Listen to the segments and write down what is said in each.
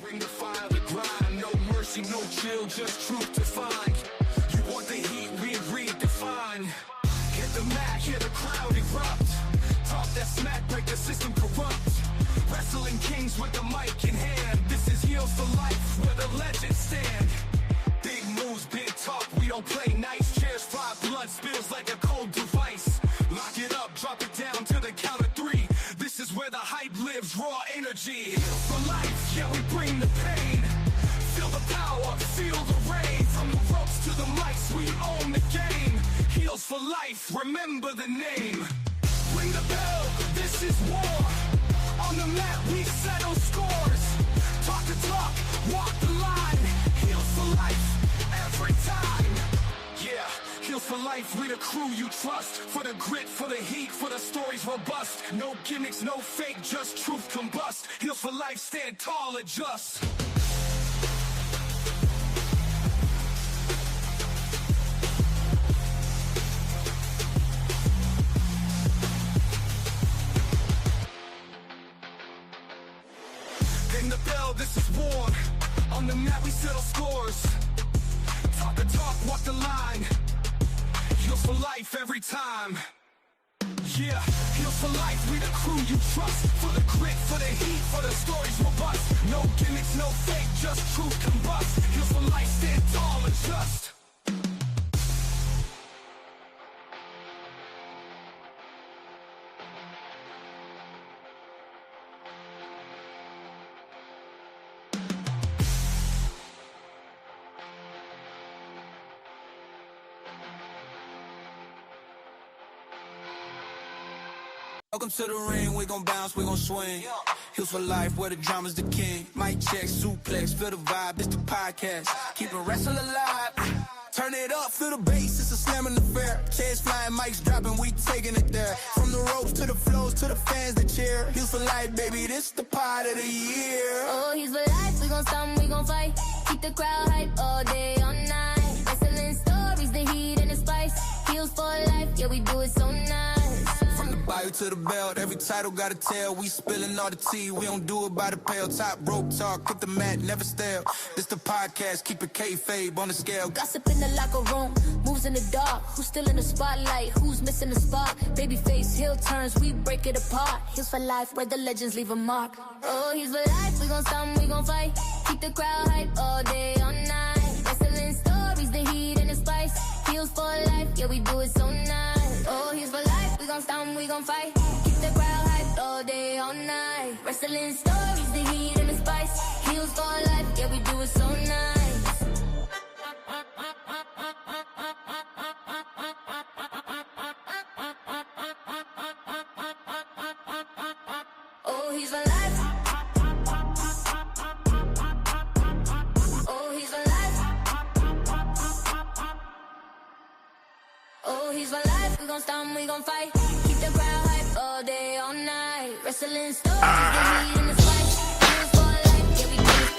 Bring the fire, the grind, no mercy, no chill, just truth to find. You want the heat, we redefine. Hit the mat, hear the crowd erupt. Talk that smack, break the system corrupt. Wrestling kings with the mic in hand. This is Heels for Life, where the legends stand. Big moves, big talk, we don't play nice. Chairs fly, blood spills like a cold device. Lock it up, drop it down to the count of 3. This is where the hype lives, raw energy. Heels for life, yeah, we bring the pain. Feel the power, feel the rain. From the ropes to the mics, we own the game. Heels for life, remember the name. Ring the bell, this is war. On the mat, we settle scores. Talk the talk, walk the line. Heels for life, every time. Yeah, Heels for Life, we the crew you trust. For the grit, for the heat, for the stories robust. No gimmicks, no fake, just truth combust. Heels for Life, stand tall, adjust. Ring the bell, this is war. On the mat, we settle scores. Talk the talk, walk the line. Heels for life every time. Yeah, Heels for Life, we the crew you trust. For the grit, for the heat, for the stories robust. No gimmicks, no fake, just truth combust. Heels for Life, stand tall and just. Welcome to the ring, we gon' bounce, we gon' swing. Heels for Life, where the drama's the king. Mic check, suplex, feel the vibe, it's the podcast. Keeping wrestling alive. Turn it up, feel the bass, it's a slamming affair. Chairs flying, mics dropping, we taking it there. From the ropes to the flows to the fans that cheer. Heels for Life, baby, this the part of the year. Oh, Heels for Life, we gon' stomp, we gon' fight. Keep the crowd hype all day, all night. Wrestling stories, the heat and the spice. Heels for Life, yeah, we do it so nice. From the bio to the belt, every title got a tell. We spilling all the tea, we don't do it by the pail. Top rope talk, hit the mat, never stale. This the podcast, keep it kayfabe on the scale. Gossip in the locker room, moves in the dark. Who's still in the spotlight? Who's missing the spot? Babyface, heel turns, we break it apart. Heels for Life, where the legends leave a mark. Oh, Heels for Life, we gon' stomp, we gon' fight. Keep the crowd hype all day, all night. Wrestling stories, the heat and the spice. Heels for Life, yeah, we do it so nice. Oh, Heels for Life, we gon' stomp, we gon' fight. Keep the crowd hyped all day, all night. Wrestling stories, the heat and the spice. Heels for Life, yeah, we do it so nice. Oh, He's for life. Oh, He's for life. Oh, He's for life. We gon' stomp, we gon' fight. Keep the crowd hype all day, all night. Wrestling stories, the heat and the spice. Heels for life, yeah, we do it.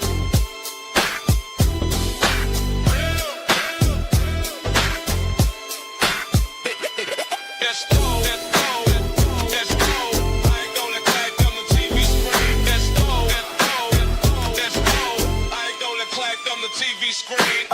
Let's go, let's go, let's go. I ain't gonna clack on the TV screen. Let's go, let's go. I ain't gonna clack on the TV screen.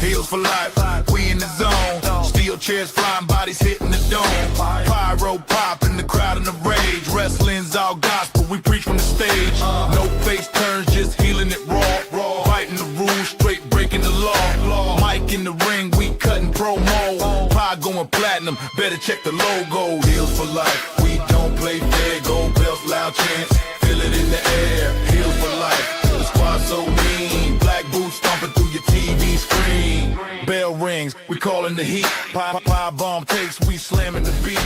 Heels for life, we in the zone. Steel chairs flying, bodies hitting the dome. Pyro pop in the crowd in the rage. Wrestling's all gospel, we preach from the stage. No face turns, just healing it raw. Fighting the rules, straight breaking the law. Mike in the ring, we cutting promo. Pie going platinum, better check the logo. Heels for life, we don't play fair. Gold belts, loud chants, feel it in the air. Heels for life, the squad so mean. Black boots stomping through your TV screen. Bell rings, we calling the heat. Pie bomb takes, we slamming the beat.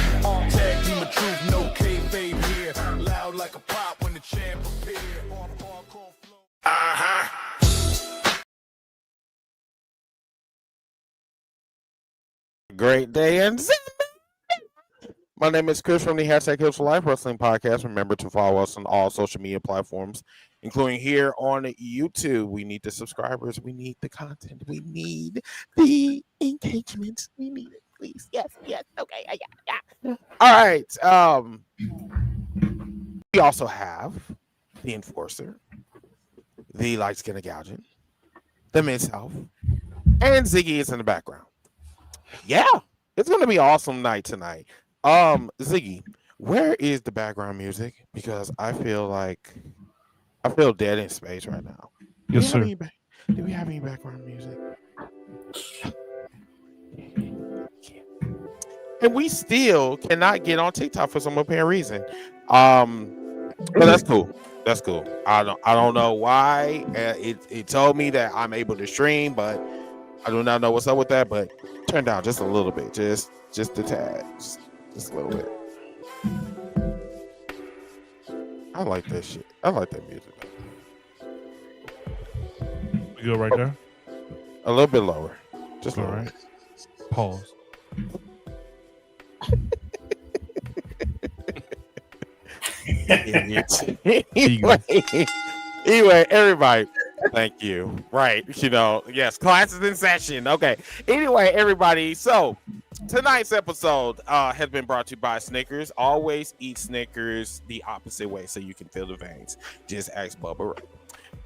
Tag team of truth, no kayfabe here. Loud like a pop when the champ appear. On hardcore flow. Great day and my name is Chris from the hashtag Heels for Life Wrestling Podcast. Remember to follow us on all social media platforms, including here on YouTube. We need the subscribers. We need the content. We need the engagement. We need it, please. Yes. Okay. Yeah. All right. We also have the Enforcer, the light skin of gouging, the Men's Health, and Ziggy is in the background. Yeah, it's gonna be an awesome night tonight. Ziggy, where is the background music? Because I feel dead in space right now. Yes, sir. Do we have any background music? And we still cannot get on TikTok for some apparent reason. But that's cool. That's cool. I don't know why. It told me that I'm able to stream, but I do not know what's up with that. But turn down just a little bit, just a tad, just a little bit. I like that shit. I like that music. We go right there. A little bit lower. Just All lower. right. Pause. Anyway, everybody, thank you. Right, yes, class is in session. Okay. Anyway, everybody, so tonight's episode has been brought to you by Snickers. Always eat Snickers the opposite way so you can feel the veins. Just ask Bubba Ray.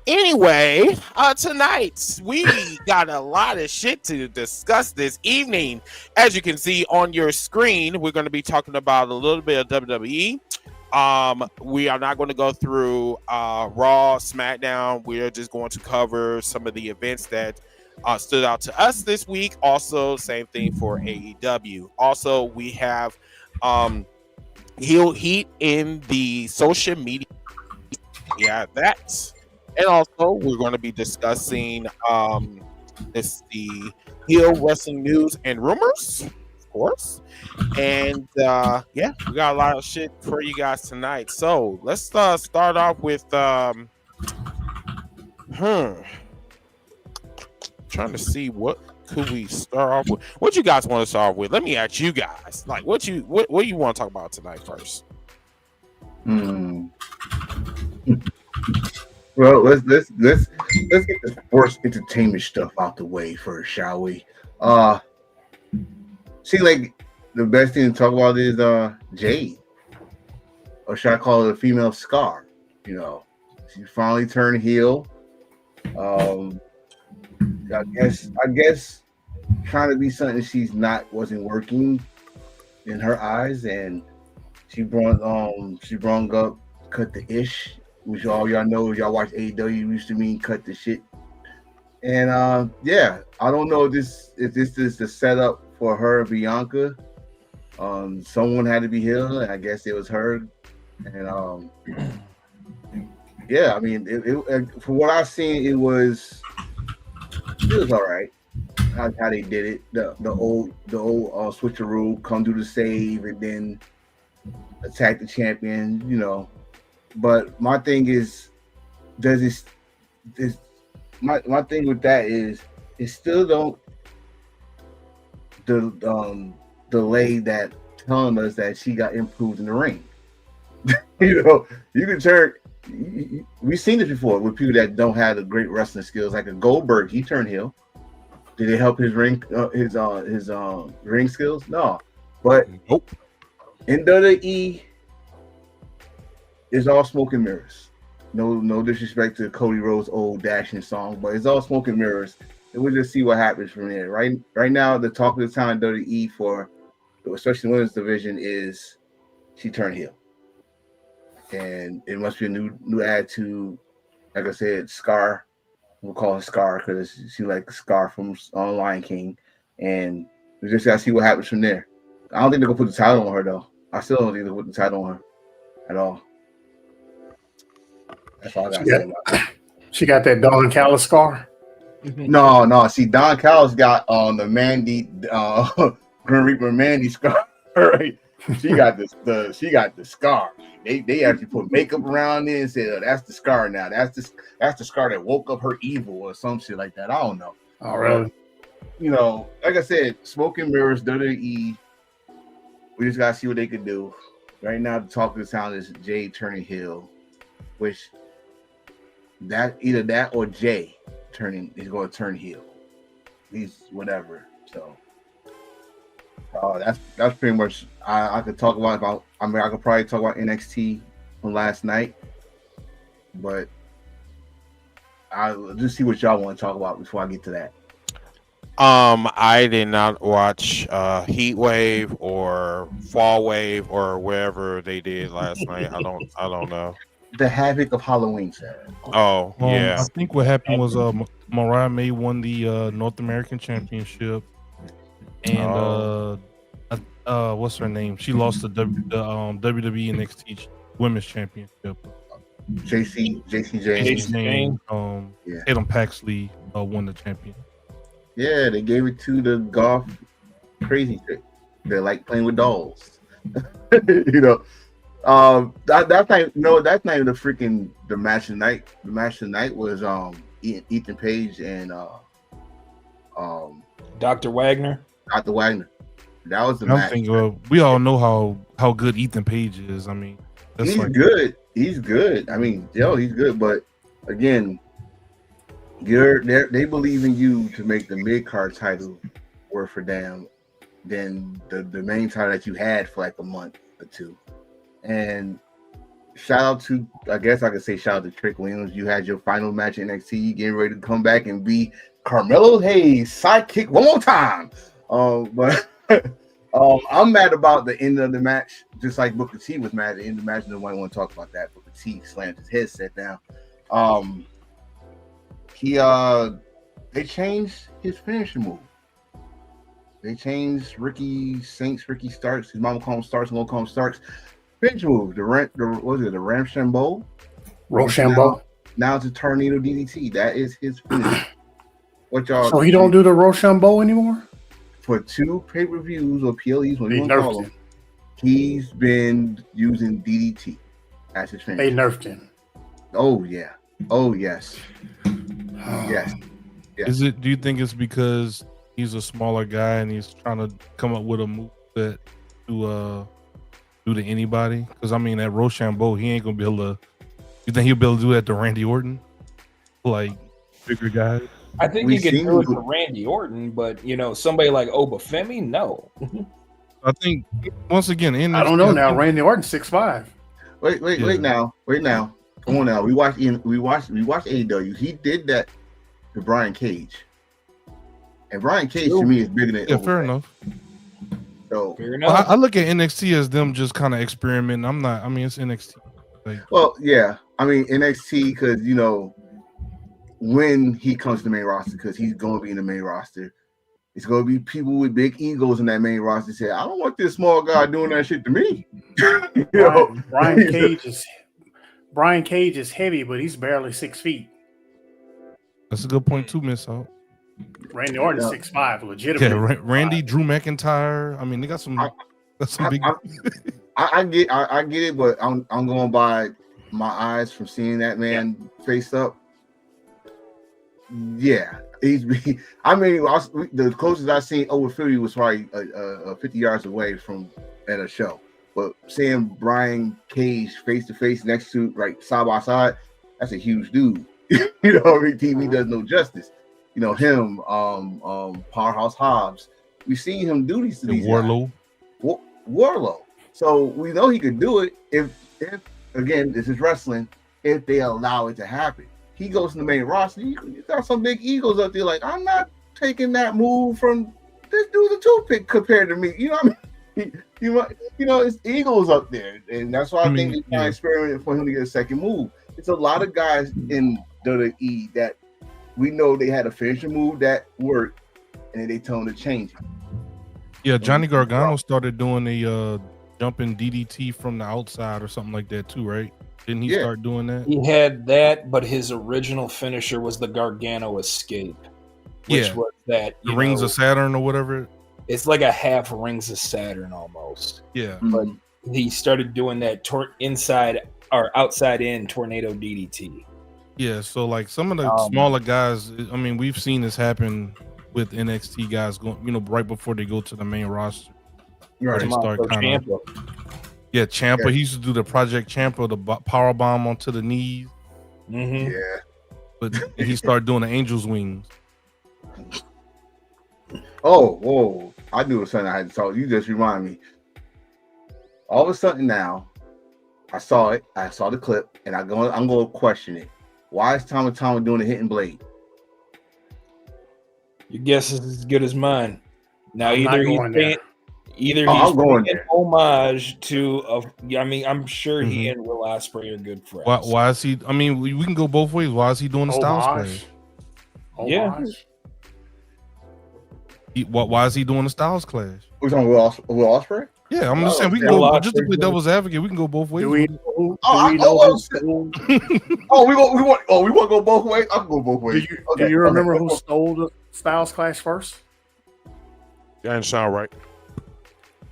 Anyway, tonight we got a lot of shit to discuss this evening. As you can see on your screen, we're going to be talking about a little bit of WWE. We are not going to go through Raw, SmackDown. We are just going to cover some of the events that stood out to us this week. Also, same thing for AEW. Also, we have heel heat in the social media. Yeah, that. And also, we're going to be discussing the heel wrestling news and rumors, of course. And yeah, we got a lot of shit for you guys tonight. So let's start off with trying to see what could we start off with. What you guys want to start off with? Let me ask you guys. Like, what you want to talk about tonight first? Well, let's get the sports entertainment stuff out the way first, shall we? See, like the best thing to talk about is Jade, or should I call it a female Scar? She finally turned heel. I guess trying to be something she's not wasn't working in her eyes, and she brought up cut the ish. Which all y'all know, if y'all watch AEW, used to mean cut the shit. And yeah, I don't know if this is the setup for her, Bianca. Someone had to be healed, and I guess it was her. And yeah, I mean, it from what I've seen, it was all right. How they did it, the old switcheroo, come do the save and then attack the champion, But my thing is, my thing with that is it still don't delay that telling us that she got improved in the ring. You can turn. We've seen it before with people that don't have the great wrestling skills, like a Goldberg. He turned heel. Did it help his ring ring skills? No, but nope. In WWE, it's all smoke and mirrors. No disrespect to Cody Rhodes' old dashing song, but it's all smoke and mirrors. And we'll just see what happens from there. Right now, the talk of the town in WWE for, especially the women's division, is she turned heel. And it must be a new attitude. Like I said, Scar. We'll call her Scar because she's like Scar from Lion King. And we just got to see what happens from there. I don't think they're going to put the title on her, though. I still don't think they'll put the title on her at all. That's all I got to say about it. She got that Don Callis scar? No. See, Don Callis got the Mandy, Grim Reaper Mandy scar. Right? She got the scar. They actually put makeup around it and said, oh, that's the scar now. That's the scar that woke up her evil or some shit like that. I don't know. Oh, really? Like I said, smoke and mirrors, WWE. We just gotta see what they can do. Right now, the talk of the town is Jade turning heel, which either that or Jay is going to turn heel. He's whatever. So that's pretty much I could talk about. I could probably talk about NXT from last night, but I'll just see what y'all want to talk about before I get to that. I did not watch Heat Wave or Fall Wave or wherever they did last night. I don't know. The havoc of Halloween, sir. Oh yeah. I think what happened was Mariah May won the North American Championship, and what's her name? She lost the WWE NXT Women's Championship. JC James. Tatum Paxley won the champion. Yeah, they gave it to the golf crazy chick. They like playing with dolls. You know, that's not that's not even the match of the night. The match of the night was Ethan Page and Dr. Wagner. Dr. Wagner. That was the I'm match. thinking, we all know how good Ethan Page is. I mean, He's good. He's good. I mean, he's good. But again, they believe in you to make the mid card title worth a damn than the main title that you had for like a month or two. And shout out to, I guess I could say shout out to Trick Williams. You had your final match in NXT, getting ready to come back and be Carmelo Hayes' sidekick one more time. But I'm mad about the end of the match, just like Booker T was mad at the end of the match. Nobody want to talk about that. Booker T slammed his headset down. They changed his finishing move. They changed Ricky Starks. His mama called him Starks, and gonna call him Starks. Finish move. The Ramshambo? Rochambeau. Now it's a tornado DDT. That is his finish. What y'all? So he don't do the Rochambeau anymore? For 2 pay-per-views or PLEs, when They you want to nerfed call him. them, he's been using DDT as his finish. They nerfed him. Oh yeah. Oh yes. Yes. Yeah. Do you think it's because he's a smaller guy and he's trying to come up with a move that to do to anybody? Because I mean, at Rochambeau, he ain't gonna be able to. You think he'll be able to do that to Randy Orton, like bigger guys? I think you can do it to Randy Orton, but somebody like Obafemi, no. I think once again, I don't know now. Randy Orton 6'5". Wait now. Come on now. We watched AEW. He did that to Brian Cage. And Brian Cage to me is bigger than fair enough. So well, I look at NXT as them just kind of experimenting. It's NXT. Well, yeah. I mean NXT because when he comes to the main roster, because he's going to be in the main roster, it's going to be people with big egos in that main roster say, I don't want this small guy doing that shit to me. Brian Cage is heavy, but he's barely 6 feet. That's a good point too, Miss Hope. Randy Orton's 6'5", legitimately. Yeah, Randy, Drew McIntyre. I mean, they got some big. I get it, but I'm going by my eyes from seeing that man face up. Yeah, the closest I seen over 50 was probably 50 yards away from at a show. But seeing Brian Cage face to face next to side by side, that's a huge dude. TV does no justice. Him, Powerhouse Hobbs. We've seen him do these things. Warlow. So we know he could do it if again, this is wrestling, if they allow it to happen. He goes in the main roster. You got some big egos up there. Like, I'm not taking that move from this dude's a toothpick compared to me. You know what I mean? It's egos up there, and that's why I think it's an experiment for him to get a second move. It's a lot of guys in WWE that we know they had a finishing move that worked, and then they told him to change it. Yeah, Johnny Gargano started doing a jumping DDT from the outside or something like that too, right? Didn't he start doing that? He had that, but his original finisher was the Gargano Escape, which was that the Rings of Saturn or whatever. It's like a half Rings of Saturn almost. Yeah, but he started doing that inside or outside in tornado DDT. Yeah, so like some of the smaller guys, I mean, we've seen this happen with NXT guys going, right before they go to the main roster. Right. They start kind of. Yeah, Ciampa. He used to do the Project Ciampa, the power bomb onto the knees. Mm-hmm. Yeah, but he started doing the Angel's Wings. Oh, whoa! I knew it was something I had to talk. You just remind me. All of a sudden now, I saw it. I saw the clip, and I'm going to question it. Why is Tama Tonga doing the hidden blade? Your guess is as good as mine. Now, I'm not going there. Either Oh, he's I'm going paying there. homage to I mean, I'm sure he Mhm. and Will Ospreay are good friends. Why is he? I mean, we can go both ways. Why is he doing the Styles Clash? Yeah. Why is he doing the Styles Clash? We're talking Will Ospreay? Yeah, I'm just saying we can Will go just to Ospreay play does- devil's advocate. We can go both ways. Do we with it. know, Oh, do we know who stole? we want to go both ways. I can go both ways. Do you remember who stole the Styles Clash first? That didn't sound right.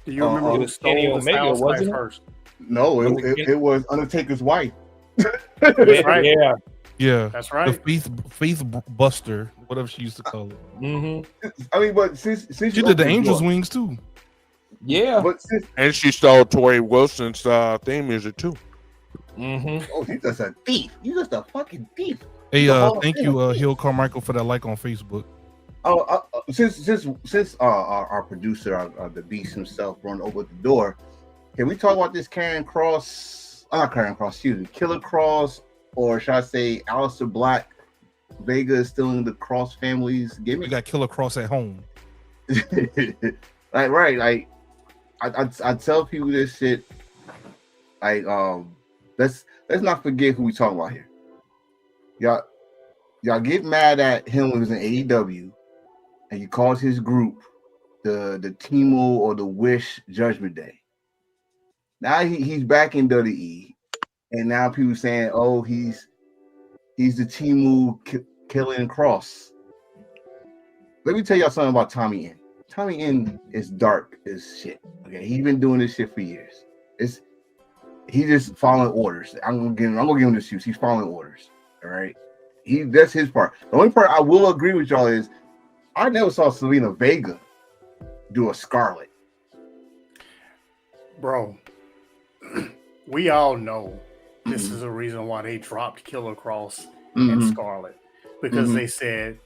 Do you remember it who was Kenny stole the Omega, Styles Clash wasn't it? first? No, Was it was Undertaker's wife. That's right. Yeah. Yeah, That's right. the faith buster, whatever she used to call it. Mm-hmm. I mean, but since She you did the opened Angels door- wings too. Yeah. but since And she stole Tori Wilson's theme music too. Mm-hmm. oh, he's just a thief. He's just a fucking thief. Hey, The Hall of thank Fame you, thief. Hill Carmichael, for that like on Facebook. Oh, since our producer, the Beast himself, run over the door, can we talk about this Killer Cross, or should I say, Aleister Black? Vega is still in the Cross family's We gimmick. got Killer Cross at home. Like I tell people this shit. Like let's not forget who we talking about here. Y'all get mad at him when he was in AEW, and you called his group the Timo or the Wish Judgment Day. Now he's back in WWE, and now people saying, oh, he's the Timo killing Cross. Let me tell y'all something about Tommy N. Tommy N is dark as shit. Okay, he's been doing this shit for years. He just following orders. I'm gonna give him the excuse. He's following orders. All right. That's his part. The only part I will agree with y'all is I never saw Selena Vega do a Scarlet. Bro, we all know this is a reason why they dropped Killer Cross and Scarlet, because they said,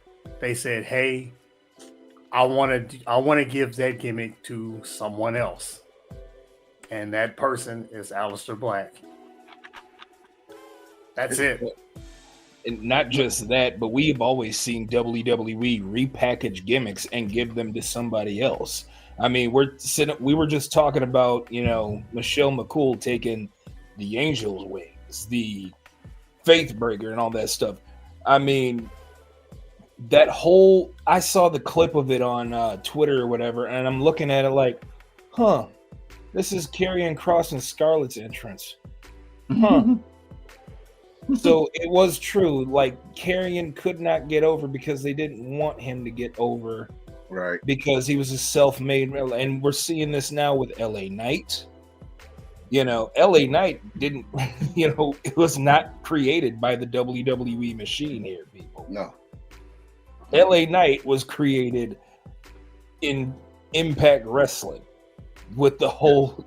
hey, I want to give that gimmick to someone else, and that person is Aleister Black. That's it. And not just that, but we've always seen WWE repackage gimmicks and give them to somebody else. I mean, we were just talking about, Michelle McCool taking the Angel's Wings, the Faith Breaker, and all that stuff. I mean, I saw the clip of it on Twitter or whatever, and I'm looking at it like, this is Karrion Kross and Scarlett's entrance. So it was true. Like, Karrion could not get over because they didn't want him to get over. Right. Because he was a self-made, and we're seeing this now with LA Knight. LA Knight didn't, it was not created by the WWE machine here, people. No. LA Knight was created in Impact Wrestling with the whole,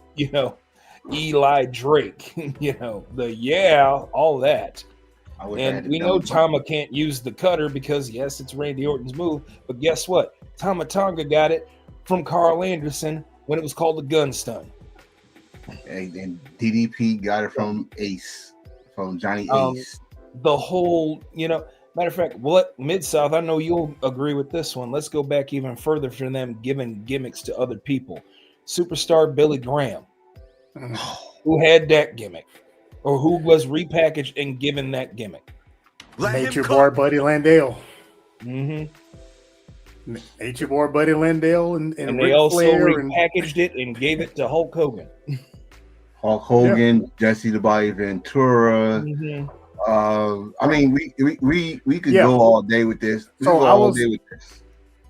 Eli Drake, all that. And we know Tama can't use the cutter because, yes, it's Randy Orton's move, but guess what? Tama Tonga got it from Carl Anderson when it was called the gun stun. And DDP got it from Ace, from Johnny Ace. The whole, matter of fact, Mid-South, I know you'll agree with this one. Let's go back even further for them giving gimmicks to other people. Superstar Billy Graham, who had that gimmick, or who was repackaged and given that gimmick. Nature Boy Buddy Landale. Mm-hmm. Nature Boy Buddy Landale and they Ric also Flair repackaged it and gave it to Hulk Hogan. Hulk Hogan, Jesse the Body Ventura. Mm-hmm. I mean, we could go all day with this.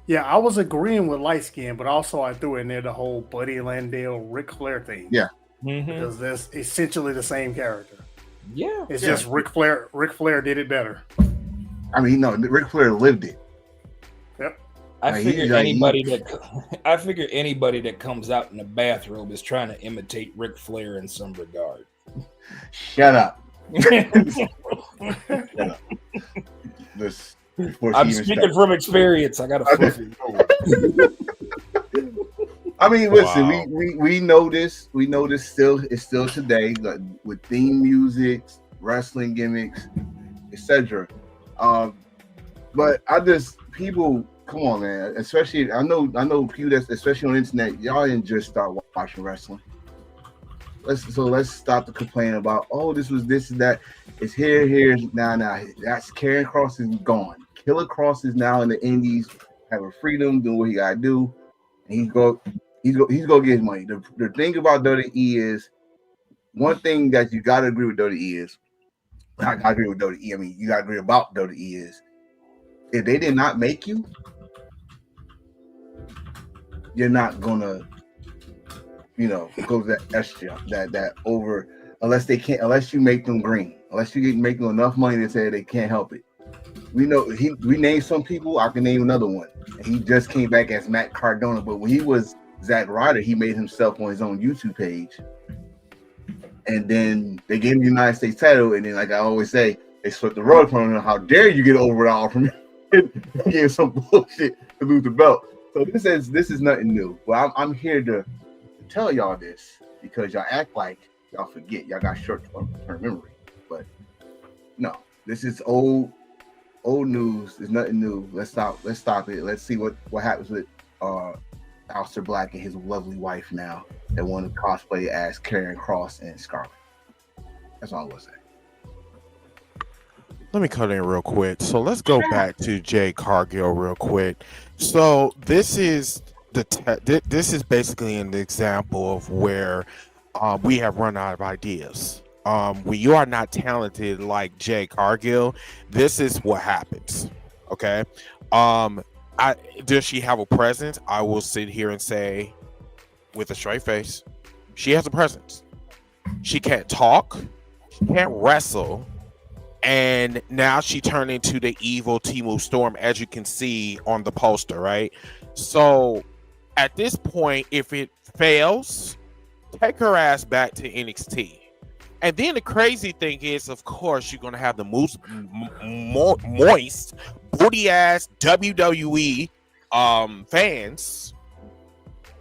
Yeah, I was agreeing with Light Skin, but also I threw in there the whole Buddy Landale Ric Flair thing. Yeah. Because that's essentially the same character. Yeah. It's just Ric Flair. Ric Flair did it better. I mean, no, Ric Flair lived it. Yep. I figure anybody that comes out in a bathrobe is trying to imitate Ric Flair in some regard. Shut up. I'm speaking from experience. I got a fluffy. I mean, listen, we know this. We know this it's still today, like, with theme music, wrestling gimmicks. etc. But I just people, come on, man. Especially I know people that's especially on the internet. Y'all didn't just start watching wrestling. Let's stop the complaining about this was this and that. It's here now. That's Karrion Kross is gone. Killer Kross is now in the Indies, having freedom, doing what he gotta do, and he's gonna get his money. The thing about WWE is one thing that you gotta agree with WWE is I agree with WWE. I mean, you gotta agree about WWE is if they did not make you, you're not gonna go to that extra, that over, unless you make them green, unless you make them enough money to say they can't help it. We named some people. I can name another one. He just came back as Matt Cardona, but when he was Zack Ryder, he made himself on his own YouTube page, and then they gave him the United States title, and then, like I always say, they swept the rug from him. How dare you get over it all from him? Gave some bullshit to lose the belt. So this is nothing new. Well, I'm here to tell y'all this because y'all act like y'all forget. Y'all got short-term memory, but no, this is old news. There's nothing new. Let's stop it. Let's see what happens with Aleister Black and his lovely wife now that want to cosplay as Karrion Kross and Scarlett. That's all I want to say. Let me cut in real quick. So let's go back to Jade Cargill real quick. So this is this is basically an example of where we have run out of ideas. When you are not talented like Jade Cargill, this is what happens. Okay. Does she have a presence? I will sit here and say with a straight face, she has a presence. She can't talk, she can't wrestle, and now she turned into the evil Timu Storm, as you can see on the poster, right? So at this point, if it fails, take her ass back to NXT. And then the crazy thing is, of course, you're gonna have the moist booty ass WWE fans.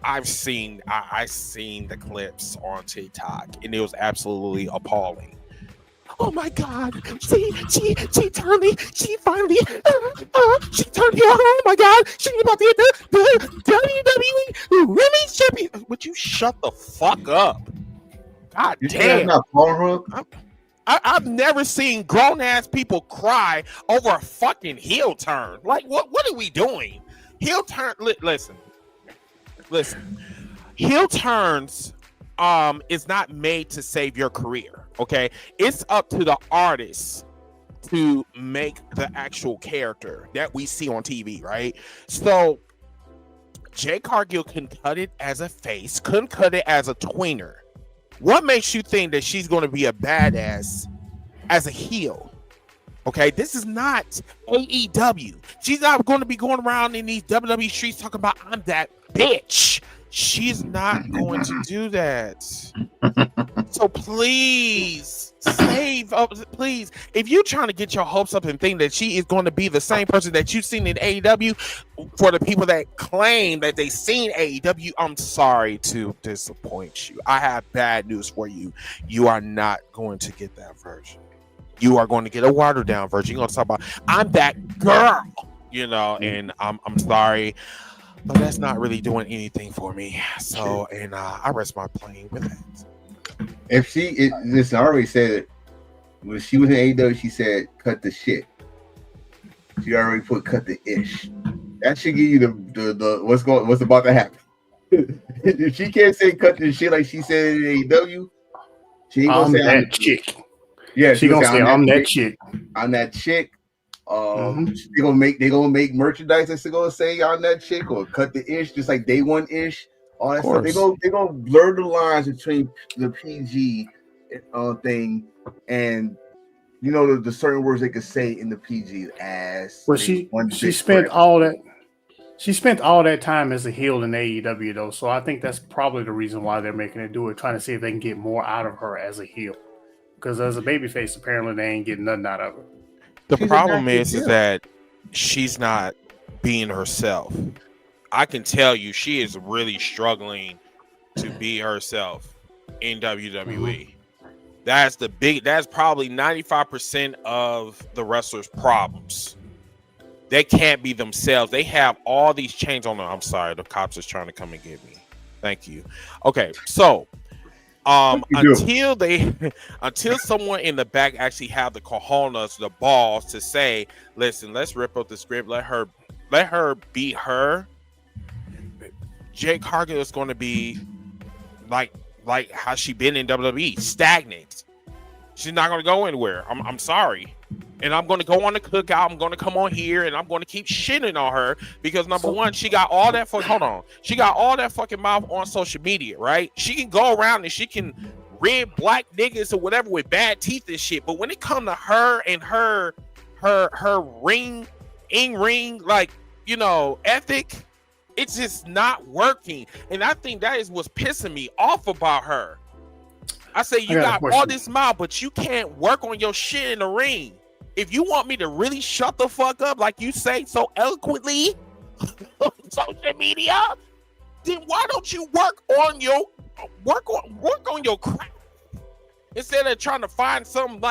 I've seen the clips on TikTok, and it was absolutely appalling. Oh my God! She finally she turned here. Oh my God! She's about to get the WWE Women's Champion. Would you shut the fuck up? God damn! I've never seen grown ass people cry over a fucking heel turn. Like, what are we doing? Heel turn. Listen. Heel turns is not made to save your career. Okay, it's up to the artist to make the actual character that we see on TV, right? So Jade Cargill can cut it as a face, couldn't cut it as a tweener. What makes you think that she's going to be a badass as a heel? Okay, this is not AEW. She's not going to be going around in these WWE streets talking about I'm that bitch. She's not going to do that. So please save up. Please, if you're trying to get your hopes up and think that she is going to be the same person that you've seen in AEW, for the people that claim that they've seen AEW, I'm sorry to disappoint you. I have bad news for you. You are not going to get that version. You are going to get a watered down version. You're going to talk about I'm that girl, and I'm sorry. But that's not really doing anything for me. So, and I rest my plane with that. If listen, I already said it. When she was in AEW, she said, cut the shit. She already put cut the ish. That should give you the what's about to happen. If she can't say cut the shit like she said in AEW, she ain't gonna say that chick. Yeah, she gonna say I'm that chick. I'm that chick. They gonna make merchandise that's gonna say on that chick or cut the ish, just like Day One ish, all that stuff. They gonna blur the lines between the PG thing and the certain words they could say in the PG as. Well, she spent all that time as a heel in AEW though, so I think that's probably the reason why they're making her do it, trying to see if they can get more out of her as a heel. Because as a babyface, apparently they ain't getting nothing out of her. The problem is that she's not being herself. I can tell you she is really struggling to be herself in WWE. That's probably 95% of the wrestlers' problems. They can't be themselves. They have all these chains on them. I'm sorry, the cops is trying to come and get me. Thank you. Okay, so until someone in the back actually have the cojones, the balls to say, listen, let's rip up the script, let her be her. Jade Cargill is going to be like how she been in WWE, stagnant. She's not going to go anywhere. I'm sorry. And I'm going to go on the cookout. I'm going to come on here and I'm going to keep shitting on her because number one, she got all that she got all that fucking mouth on social media, right? She can go around and she can red black niggas or whatever with bad teeth and shit. But when it comes to her and her ring, like, you know, ethic, it's just not working. And I think that is what's pissing me off about her. I say you got all this mouth, but you can't work on your shit in the ring. If you want me to really shut the fuck up, like you say so eloquently on social media, then why don't you work on your craft instead of trying to find some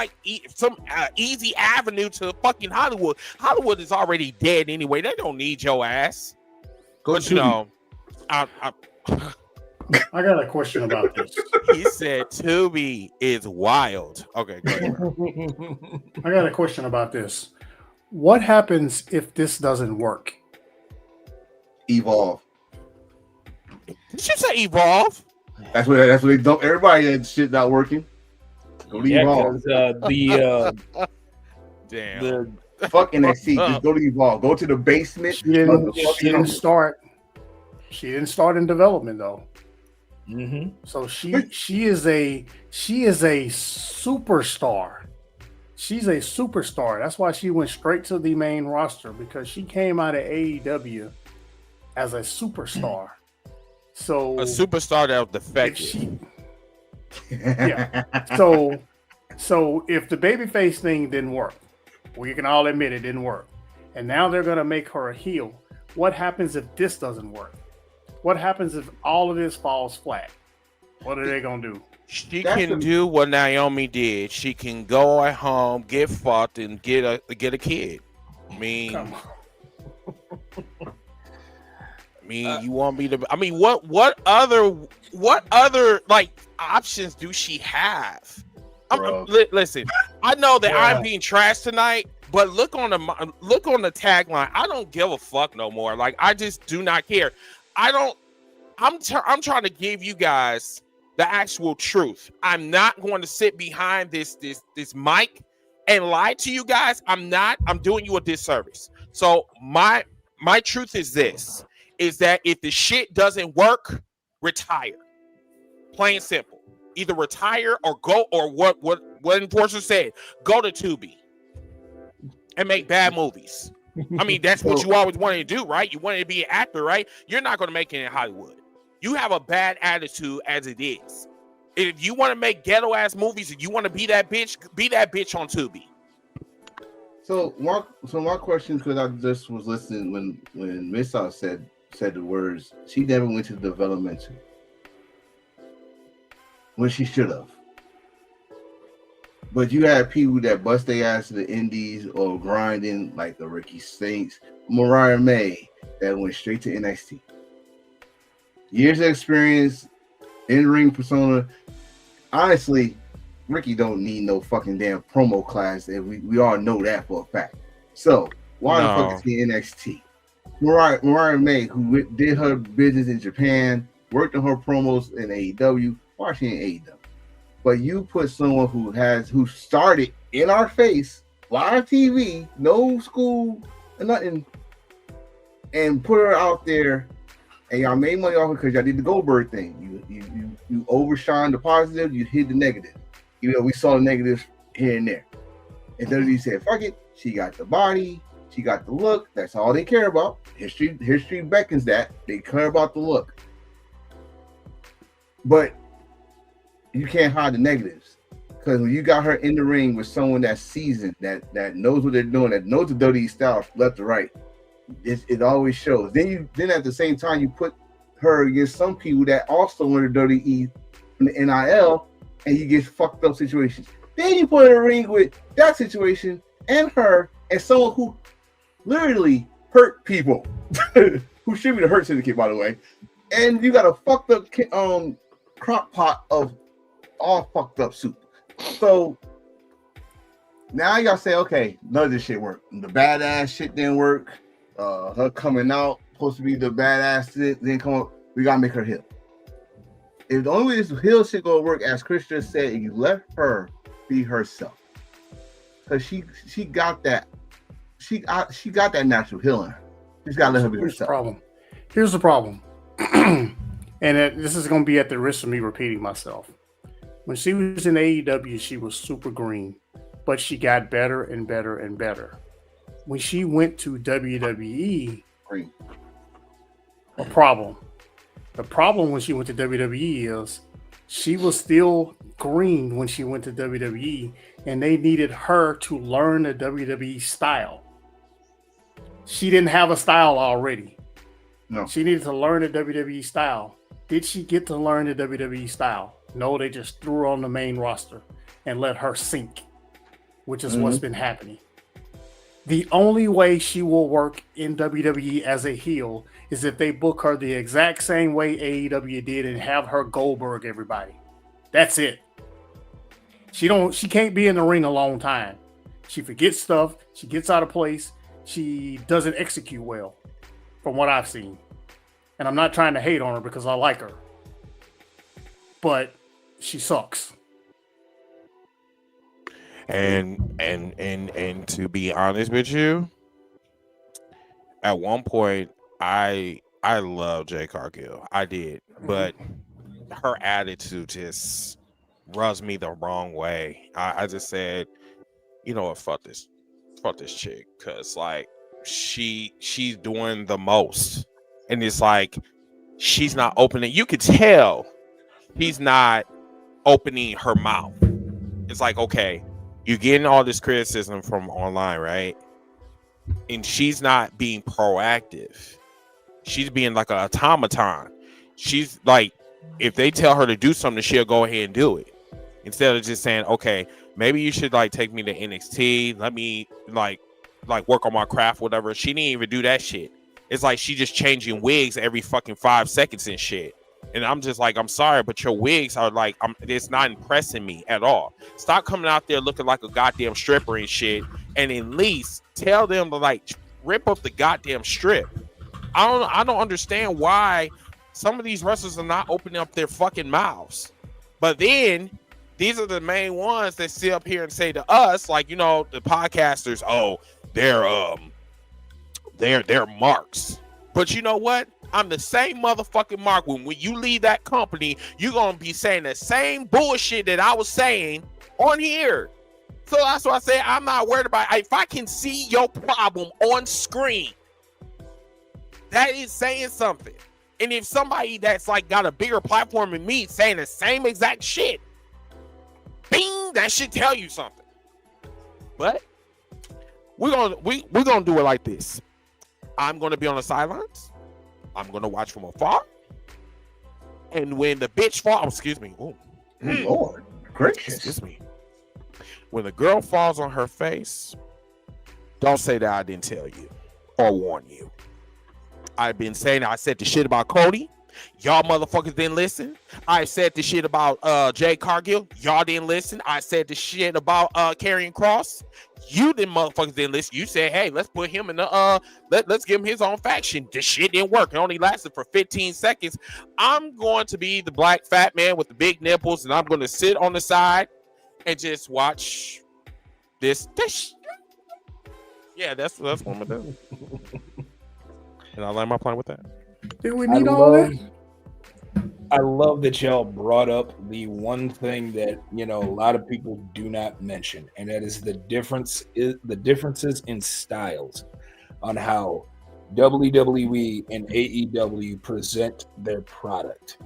easy avenue to fucking Hollywood? Hollywood is already dead anyway. They don't need your ass. But you know, I got a question about this. He said Tubi is wild. Okay, go ahead. I got a question about this. What happens if this doesn't work? Evolve. Did you say evolve? That's what they dump everybody that shit not working. Go to evolve. Damn. Fuck NXT. Just go to evolve. Go to the basement. She didn't start in development though. Mm-hmm. So she is a superstar. She's a superstar. That's why she went straight to the main roster, because she came out of AEW as a superstar. So a superstar that was defective. Yeah. So if the babyface thing didn't work, we can all admit it didn't work, and now they're gonna make her a heel. What happens if this doesn't work? What happens if all of this falls flat? What are they gonna do? She can do what Naomi did. She can go at home, get fucked, and get a kid. I mean, you want me to? I mean, what other like options do she have? Listen, I know that I'm being trashed tonight, but look on the tagline. I don't give a fuck no more. Like, I just do not care. I'm trying to give you guys the actual truth. I'm not going to sit behind this mic and lie to you guys. I'm doing you a disservice. So my truth is this, is that if the shit doesn't work, retire. Plain and simple. Either retire or go, or what Enforcer said, go to Tubi and make bad movies. I mean, that's what you always wanted to do, right? You wanted to be an actor, right? You're not going to make it in Hollywood. You have a bad attitude as it is. If you want to make ghetto ass movies and you want to be that bitch on Tubi. So my question, because I just was listening when Missa said the words, she never went to developmental when she should have. But you had people that bust their ass to the indies or grinding, like the Ricky Saints, Mariah May, that went straight to NXT. Years of experience, in-ring persona. Honestly, Ricky don't need no fucking damn promo class, and we all know that for a fact. So why the fuck is he in NXT? Mariah May, who did her business in Japan, worked on her promos in AEW, why is she in AEW? But you put someone who started in our face, live TV, no school, nothing, and put her out there, and y'all made money off it because y'all did the Goldberg thing. You overshine the positive, you hid the negative. Even though we saw the negatives here and there. And WWE said, fuck it, she got the body, she got the look, that's all they care about. History beckons that. They care about the look. But you can't hide the negatives, because when you got her in the ring with someone that's seasoned, that knows what they're doing, that knows the WWE style left to right, it always shows. Then at the same time you put her against some people that also learned WWE from the NIL, and you get fucked up situations. Then you put in a ring with that situation and her and someone who literally hurt people, who should be the Hurt Syndicate, by the way. And you got a fucked up crock pot of all fucked up soup. So now you gotta say, okay, none of this shit worked. The badass shit didn't work. Her coming out, supposed to be the badass, didn't come up. We gotta make her heel. If the only way this heel shit gonna work, as Chris just said, if you let her be herself, because she got that, she got that natural healing. She's gotta let her be herself. Here's the problem, and this is gonna be at the risk of me repeating myself. When she was in AEW, she was super green, but she got better and better and better. When she went to WWE, green. A problem. The problem when she went to WWE is she was still green when she went to WWE, and they needed her to learn the WWE style. She didn't have a style already. No. She needed to learn the WWE style. Did she get to learn the WWE style? No, they just threw her on the main roster and let her sink, which is what's been happening. The only way she will work in WWE as a heel is if they book her the exact same way AEW did and have her Goldberg everybody. That's it. She can't be in the ring a long time. She forgets stuff. She gets out of place. She doesn't execute well, from what I've seen. And I'm not trying to hate on her because I like her, but she sucks. And to be honest with you, at one point I love Jade Cargill. I did, but her attitude just rubs me the wrong way. I just said, you know what, fuck this chick, because like she's doing the most, and it's like she's not opening. You could tell he's not opening her mouth. It's like, okay, you're getting all this criticism from online, right? And she's not being proactive. She's being like an automaton. She's like, if they tell her to do something, she'll go ahead and do it. Instead of just saying, okay, maybe you should like take me to NXT. Let me like work on my craft, whatever. She didn't even do that shit. It's like she just changing wigs every fucking 5 seconds and shit. And I'm just like, I'm sorry, but your wigs are like, it's not impressing me at all. Stop coming out there looking like a goddamn stripper and shit, and at least tell them to like rip up the goddamn strip. I don't understand why some of these wrestlers are not opening up their fucking mouths. But then these are the main ones that sit up here and say to us, like, you know, the podcasters, oh, they're marks. But you know what? I'm the same motherfucking mark. When you leave that company, you're gonna be saying the same bullshit that I was saying on here. So that's why I say I'm not worried about it. If I can see your problem on screen, that is saying something. And if somebody that's like got a bigger platform than me saying the same exact shit, bing, that should tell you something. But we're gonna do it like this. I'm gonna be on the sidelines. I'm gonna watch from afar. And when the bitch falls, excuse me. Oh, Lord gracious. Excuse me. When the girl falls on her face, don't say that I didn't tell you or warn you. I've been saying, I said the shit about Cody. Y'all motherfuckers didn't listen. I said the shit about Jade Cargill. Y'all didn't listen. I said the shit about Karrion Kross. You motherfuckers didn't listen. You said, hey, let's put him in the let's give him his own faction. The shit didn't work. It only lasted for 15 seconds. I'm going to be the black fat man with the big nipples, and I'm going to sit on the side and just watch this. Yeah, that's what I'm gonna do. And I'll land my plane with that. Do we need all that? I love that y'all brought up the one thing that, you know, a lot of people do not mention, and that is the differences in styles on how WWE and AEW present their product.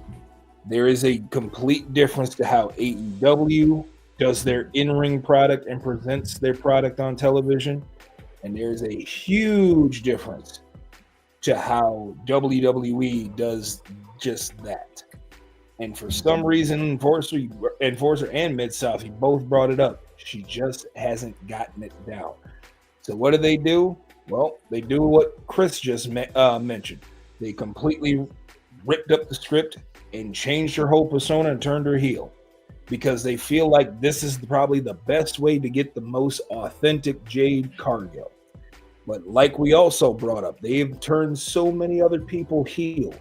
There is a complete difference to how AEW does their in-ring product and presents their product on television, and there's a huge difference to how WWE does just that. And for some reason, Enforcer and Mid-South, you both brought it up. She just hasn't gotten it down. So what do? Well, they do what Chris just mentioned. They completely ripped up the script and changed her whole persona and turned her heel because they feel like this is probably the best way to get the most authentic Jade Cargill. But like we also brought up, they've turned so many other people heel.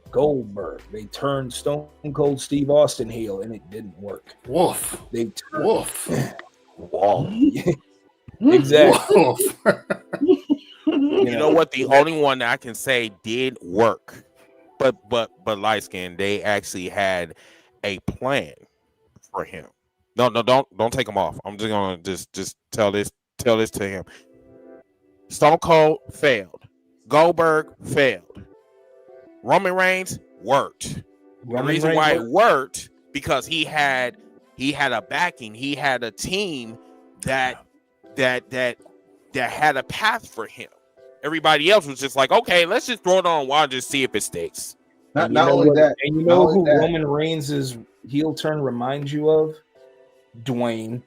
Goldberg, they turned Stone Cold Steve Austin heel, and it didn't work. Woof. Woof. Whoa. Exactly. Woof. You know what? The only one that I can say did work, but light skin, they actually had a plan for him. No, don't take him off. I'm just gonna just tell this to him. Stone Cold failed. Goldberg failed. Roman Reigns worked. The reason why it worked because he had a backing. He had a team that had a path for him. Everybody else was just like, okay, let's just throw it on while and just see if it sticks. Not only that, and you know who Roman Reigns' heel turn reminds you of? Dwayne.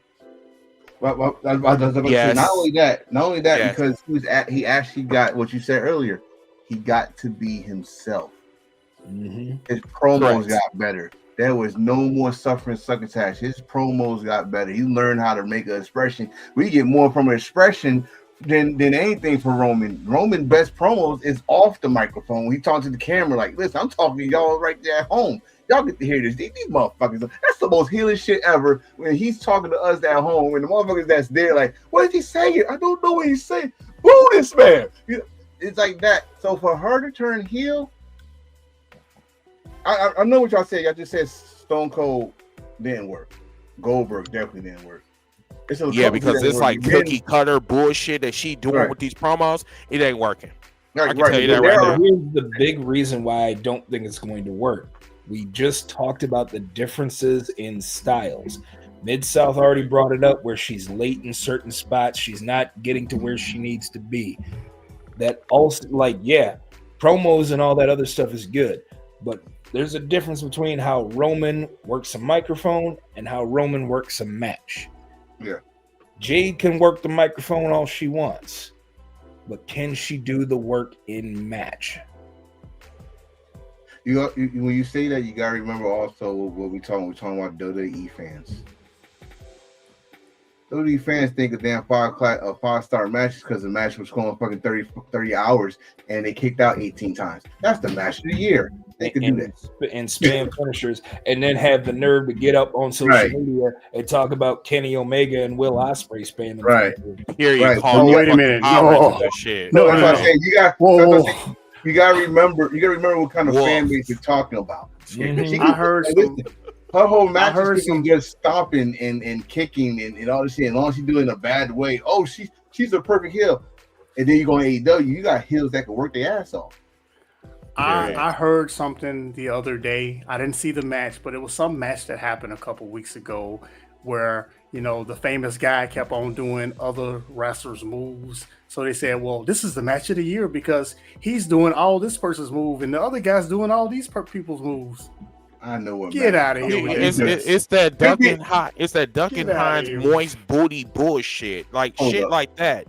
Well, yes. Not only that, yes. because he actually got what you said earlier. He got to be himself. Mm-hmm. His promos got better. There was no more suffering succotash. His promos got better. He learned how to make an expression. We get more from an expression than anything for Roman. Roman's best promos is off the microphone. He talks to the camera like, listen, I'm talking to y'all right there at home. Y'all get to hear this. These motherfuckers, that's the most healing shit ever when he's talking to us at home. When the motherfuckers that's there, like, what is he saying? I don't know what he's saying. Boo this man. You know, it's like that. So for her to turn heel, I know what y'all said. Y'all just said Stone Cold didn't work. Goldberg definitely didn't work. Because it's like cookie cutter bullshit that she doing with these promos. It ain't working. I can tell you that right now. Here's the big reason why I don't think it's going to work. We just talked about the differences in styles. Mid-South already brought it up where she's late in certain spots. She's not getting to where she needs to be. That also, promos and all that other stuff is good. But there's a difference between how Roman works a microphone and how Roman works a match. Yeah. Jade can work the microphone all she wants, but can she do the work in match? When you say that, you gotta remember also what we're talking about WWE fans. WWE fans think a damn 5-star match because the match was going fucking 30 hours and they kicked out 18 times. That's the match of the year. They could do that. And spam finishers and then have the nerve to get up on social media and talk about Kenny Omega and Will Ospreay spamming. Right. Here you call wait a minute. Shit. No, that's what I'm saying. You gotta remember what kind of fan base you're talking about. Mm-hmm. I heard her whole match is just stomping and kicking and all this shit. As long as she's doing it in a bad way, she's a perfect heel. And then you go to AEW, you got heels that can work their ass off. I heard something the other day. I didn't see the match, but it was some match that happened a couple weeks ago where, the famous guy kept on doing other wrestlers' moves. So they said, well, this is the match of the year because he's doing all this person's move and the other guy's doing all these people's moves. I know what. Get out of here! It's that Duncan Hines moist booty bullshit, like that.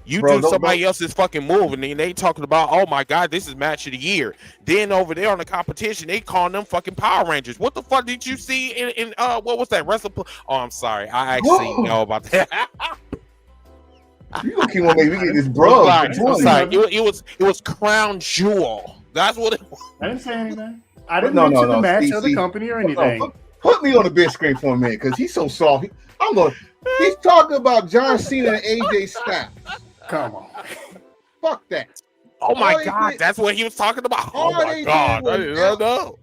You do somebody else's fucking move, and then they talking about, oh my god, this is match of the year. Then over there on the competition, they calling them fucking Power Rangers. What the fuck did you see in what was that wrestling? Oh, I'm sorry, I actually know about that. You gonna keep on making me get this bro? I'm sorry. It was Crown Jewel. That's what it was. I didn't say anything. I didn't mention the match of the company or anything. Put me on the big screen for a minute, because he's so soft. He's talking about John Cena and AJ Styles. Come on. Fuck that. Oh my god, that's what he was talking about. Oh my god, I didn't know.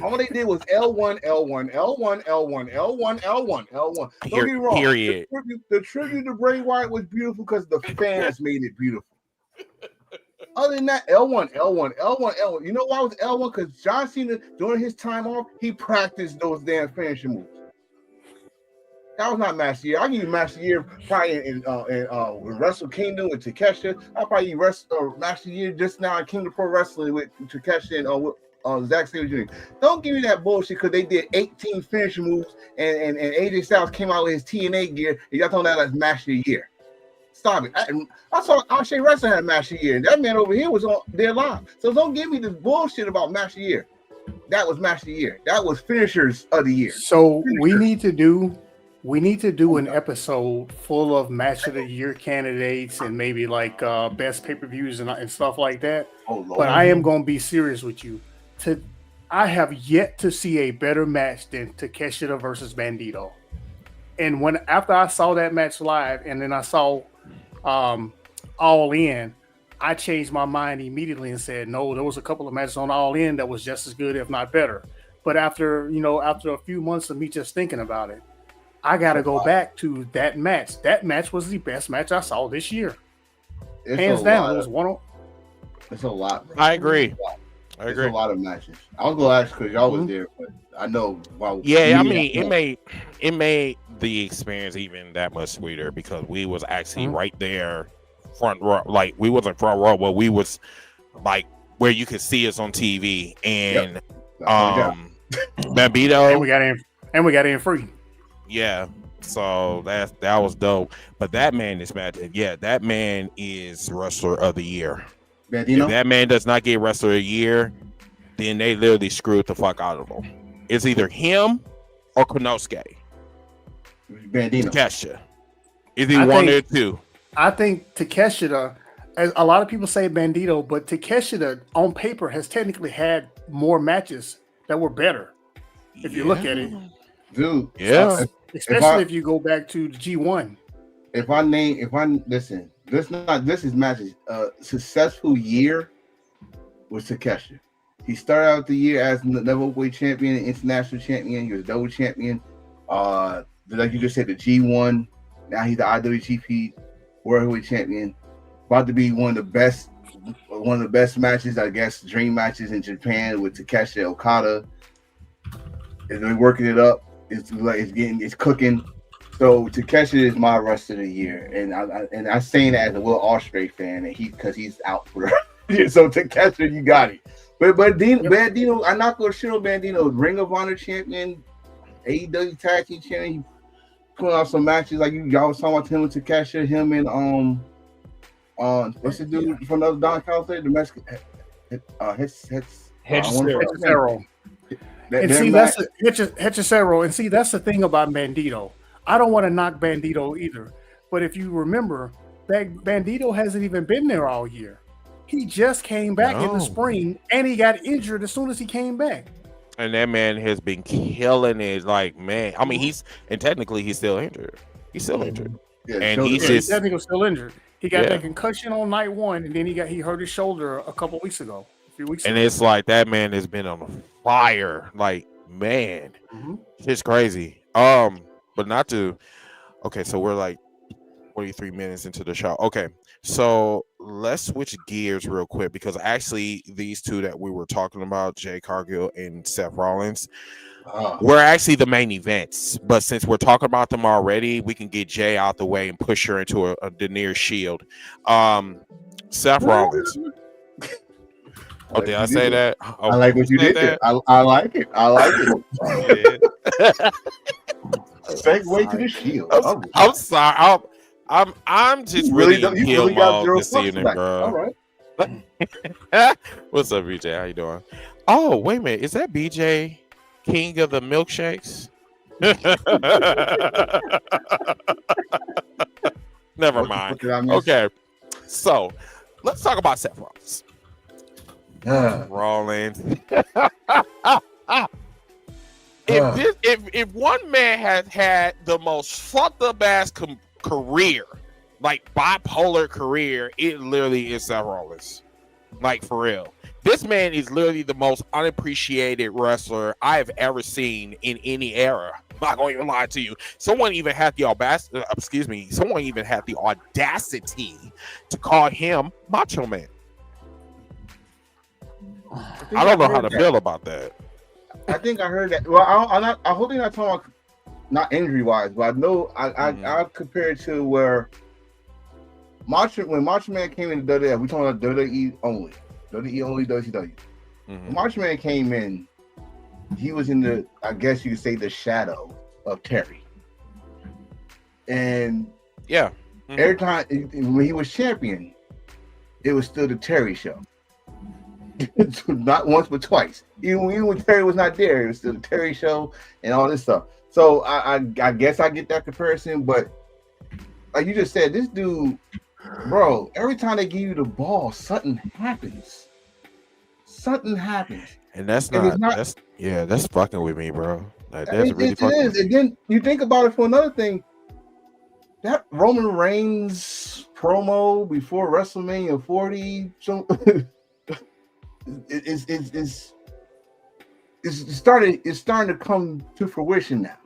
All they did was L1, L1, L1, L1, L1, L1, L1. Don't get me wrong. Period. The tribute to Bray Wyatt was beautiful because the fans made it beautiful. Other than that, L1, L1, L1, L1. You know why it was L1? Because John Cena, during his time off, he practiced those damn finishing moves. That was not match of the year. I give you match of the year probably in Wrestle Kingdom with Takeshita. I probably match of the year just now in Kingdom Pro Wrestling with Takeshita and Zack Sabre Jr. Don't give me that bullshit because they did 18 finisher moves and AJ Styles came out with his TNA gear and y'all talking that as match of the year. Stop it. I saw ASE Wrestling had a match of the year and that man over here was on there live. So don't give me this bullshit about match of the year. That was match of the year. That was finishers of the year. So we need to do an episode full of match of the year candidates and maybe like best pay-per-views and stuff like that. Oh, Lord. But I am going to be serious with you. I have yet to see a better match than Takeshita versus Bandito. And after I saw that match live and then I saw All In, I changed my mind immediately and said, no, there was a couple of matches on All In that was just as good, if not better. But after a few months of me just thinking about it, I got to go back to that match. That match was the best match I saw this year. Hands down. It was one. It's a lot, bro. I agree. There's a lot of matches. I was gonna ask because y'all was there, but I know. Yeah, I mean, it made the experience even that much sweeter because we was actually right there, front row. Like we wasn't front row, but we was like where you could see us on TV. And Bambino, and we got in free. Yeah, so that was dope. But that man is mad. Yeah, that man is wrestler of the year. Bandino? If that man does not get wrestler of the year, then they literally screwed the fuck out of him. It's either him or Konosuke. Bandino. Takeshita. Is he one or two? I think Takeshita, as a lot of people say Bandito, but Takeshita on paper has technically had more matches that were better. If you look at it. Dude. Yeah. Especially if you go back to the G1. Listen, this is matches. Successful year was Takeshita. He started out the year as the levelweight champion, international champion. He was double champion. Like you just said, the G1. Now he's the IWGP World Heavyweight Champion. About to be one of the best matches, I guess, dream matches in Japan with Takeshi Okada. They're working it up. It's cooking. So Takeshi is my wrestler of the year, and I'm saying that as a Will Ospreay fan, and because he's out for so Takeshi, you got it. But Bandito, I'm not gonna shit on Bandito. Ring of Honor champion, AEW tag team champion. He putting out some matches like y'all was talking about him and Takeshi, him and what's the dude from another Don Callis, the Mexican Hechicero. And see, that's Hechicero. And see, that's the thing about Bandito. I don't want to knock Bandito either, but if you remember, Bandito hasn't even been there all year. He just came back in the spring, and he got injured as soon as he came back. And that man has been killing it. Like, man, I mean, technically he's still injured. He's still injured, and he's technically still injured. He got that concussion on night one, and then he hurt his shoulder a few weeks ago. And it's like that man has been on fire. Like, man, it's crazy. But not to. Okay, so we're like 43 minutes into the show. Okay, so let's switch gears real quick because actually these two that we were talking about, Jade Cargill and Seth Rollins, were actually the main events. But since we're talking about them already, we can get Jay out the way and push her into the near shield. Seth Rollins. Oh, did I say that? Oh, I like what you did there. I like it. I like it. Segue to the shield. I'm sorry. I'm just really in heel mode this evening, bro. All right. What's up, BJ? How you doing? Oh, wait a minute. Is that BJ King of the Milkshakes? Never mind. Okay. So let's talk about Seth Rollins. Rollins. If one man has had the most fucked up ass career, like bipolar career, it literally is Seth Rollins. Like, for real. This man is literally the most unappreciated wrestler I have ever seen in any era. I'm not going to even lie to you. Someone even had the audacity to call him Macho Man. I don't know how to feel about that. I think I heard that. Well, I hope you're not talking about not injury wise, but I know I compare it to where when Macho Man came into WWE, we talking about WWE only, WCW. When Macho Man came in, he was in the, I guess you could say, the shadow of Terry. And every time when he was champion, it was still the Terry show. Not once but twice. Even when Terry was not there, it was still the Terry show and all this stuff. So I guess I get that comparison, but like you just said, this dude, bro, every time they give you the ball, something happens. And that's fucking with me, bro. Like, that's really it is. And then you think about it for another thing. That Roman Reigns promo before WrestleMania 40, so it's starting to come to fruition now.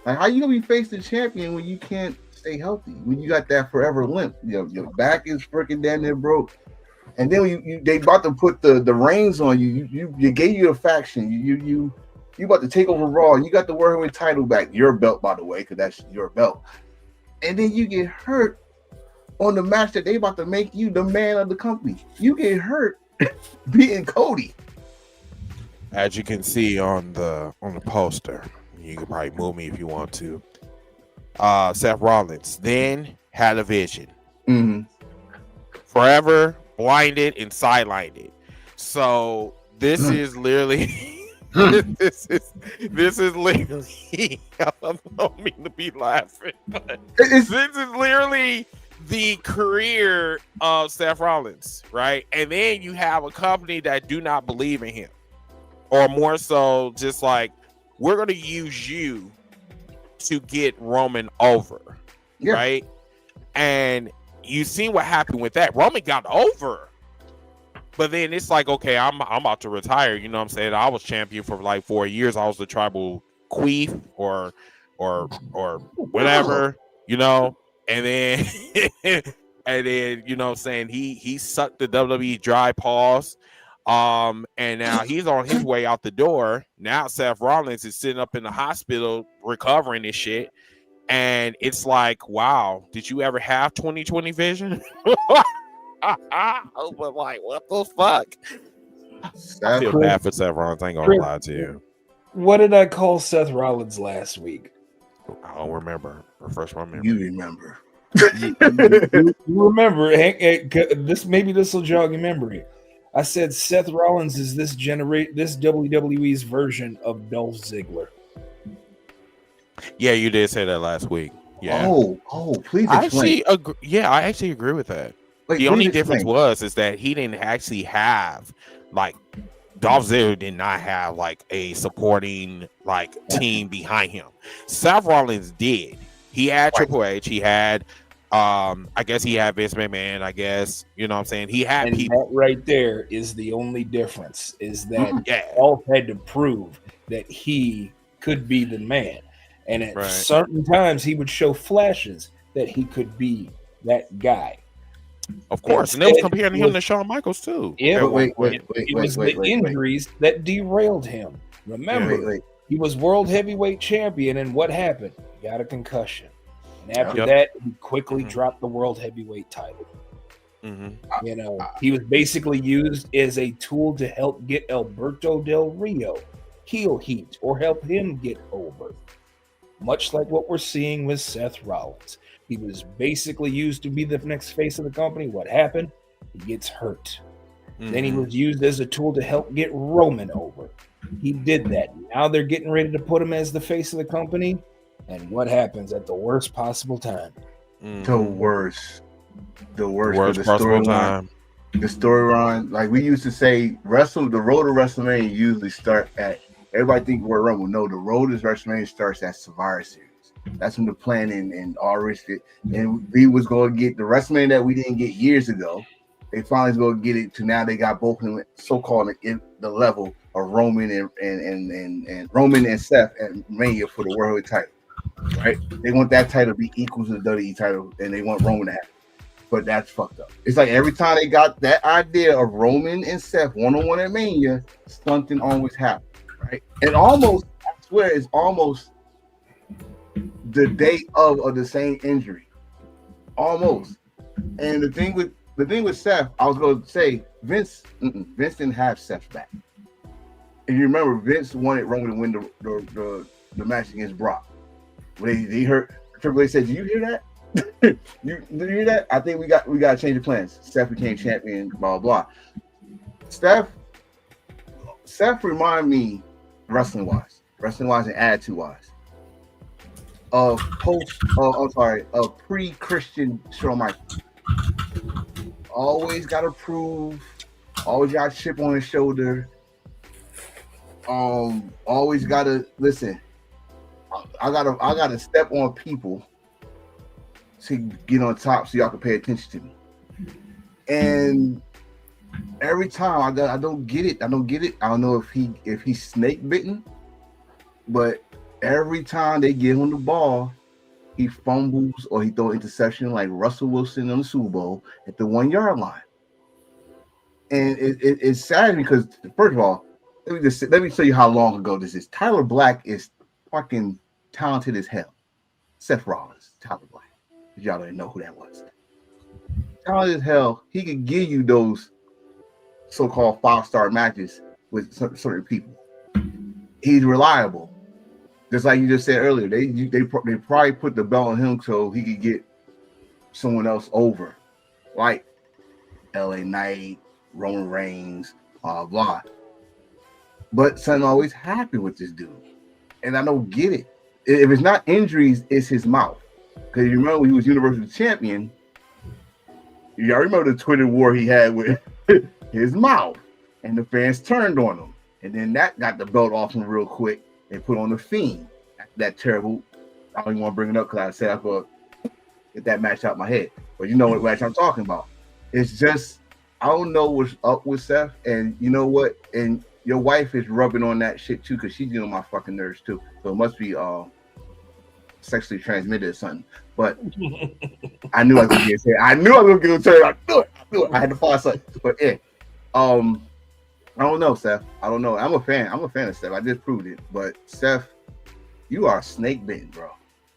Like, how you gonna be face the champion when you can't stay healthy? When you got that forever limp, your back is freaking damn near broke. And then they about to put the reins on you. You gave you a faction. You about to take over Raw. You got the World Heavyweight title back, your belt, by the way, because that's your belt. And then you get hurt on the match that they about to make you the man of the company. You get hurt beating Cody. As you can see on the poster, you can probably move me if you want to. Seth Rollins then had a vision. Forever blinded and sidelined. So this is literally this is literally I don't mean to be laughing, but this is literally the career of Seth Rollins, right? And then you have a company that do not believe in him, or more so just like, we're going to use you to get Roman over, right? And you see what happened with that. Roman got over, but then it's like, okay, I'm about to retire. You know what I'm saying? I was champion for like 4 years. I was the tribal queef or whatever, you know. And then you know what I'm saying, he sucked the WWE dry paws. And now he's on his way out the door. Now Seth Rollins is sitting up in the hospital recovering this shit. And it's like, wow, did you ever have 20/20 vision? I was like, what the fuck? I feel bad for Seth Rollins. I ain't gonna lie to you. What did I call Seth Rollins last week? I don't remember. Refresh my memory. You remember. you remember. This will jog your memory. I said Seth Rollins is this WWE's version of Dolph Ziggler. Yeah, you did say that last week. Yeah. Oh, please explain. I actually agree with that. The only difference is that he didn't actually have, like, Dolph Ziggler did not have like a supporting like team behind him. Seth Rollins did. He had Triple H. He had, I guess he had Vince McMahon. I guess, you know what I'm saying. He had and people. That right there is the only difference. Is that Dolph had to prove that he could be the man, and at certain times he would show flashes that he could be that guy. Of course, and they was comparing him to Shawn Michaels too. Yeah, it was the injuries that derailed him. Remember, he was world heavyweight champion, and what happened? He got a concussion, and after that, he quickly dropped the world heavyweight title. You know, he was basically used as a tool to help get Alberto Del Rio heel heat or help him get over. Much like what we're seeing with Seth Rollins. He was basically used to be the next face of the company. What happened? He gets hurt. Then he was used as a tool to help get Roman over. He did that. Now they're getting ready to put him as the face of the company. And what happens at the worst possible time? The worst possible time. The storyline, like we used to say, the road to WrestleMania usually start at, everybody think we're Rumble. No, the road to WrestleMania starts at Survivor Series. That's when the planning and all risk it. And we was going to get the WrestleMania that we didn't get years ago. They finally going to get it to now. They got both of them so-called in the level of Roman and Roman and Seth and Mania for the World Heavyweight title, right? They want that title to be equal to the WWE title, and they want Roman to have it. But that's fucked up. It's like every time they got that idea of Roman and Seth one-on-one at Mania, something always happens, right? And almost, I swear, it's almost the day of the same injury, almost. And the thing with Seth, I was going to say Vince didn't have Seth's back. And you remember Vince wanted Roman to win the match against Brock. When they heard Triple H said, "Do you hear that? Do you hear that? I think we got to change the plans." Seth became champion. Blah blah. Seth remind me wrestling wise and attitude wise of pre-Christian Shawn Michaels. Always got to prove. Always got a chip on his shoulder. Always got to listen. I gotta step on people to get on top so y'all can pay attention to me. And every time I don't get it. I don't know if he's snake bitten, but every time they give him the ball, he fumbles or he throw an interception like Russell Wilson on the Super Bowl at the 1 yard line. And it's sad because first of all, let me show you how long ago this is. Tyler Black is fucking talented as hell. Seth Rollins, Tyler Black. Y'all don't know who that was. Talented as hell. He could give you those so-called 5-star matches with certain people. He's reliable. Just like you just said earlier, they probably put the belt on him so he could get someone else over, like LA Knight, Roman Reigns, blah. But something always happened with this dude, and I don't get it. If it's not injuries, it's his mouth. Because you remember when he was Universal Champion, y'all remember the Twitter war he had with his mouth, and the fans turned on him, and then that got the belt off him real quick. They put on the Fiend. That terrible. I don't even want to bring it up because I said I could get that match out of my head. But you know what match I'm talking about. It's just I don't know what's up with Seth, and you know what? And your wife is rubbing on that shit too because she's getting on my fucking nerves too. So it must be sexually transmitted or something. But I knew I was gonna get it. I knew I was gonna get a turn. I knew it. I had to find something. But yeah, I don't know, Seth. I don't know. I'm a fan of Seth. I just proved it. But Seth, you are snake bitten, bro.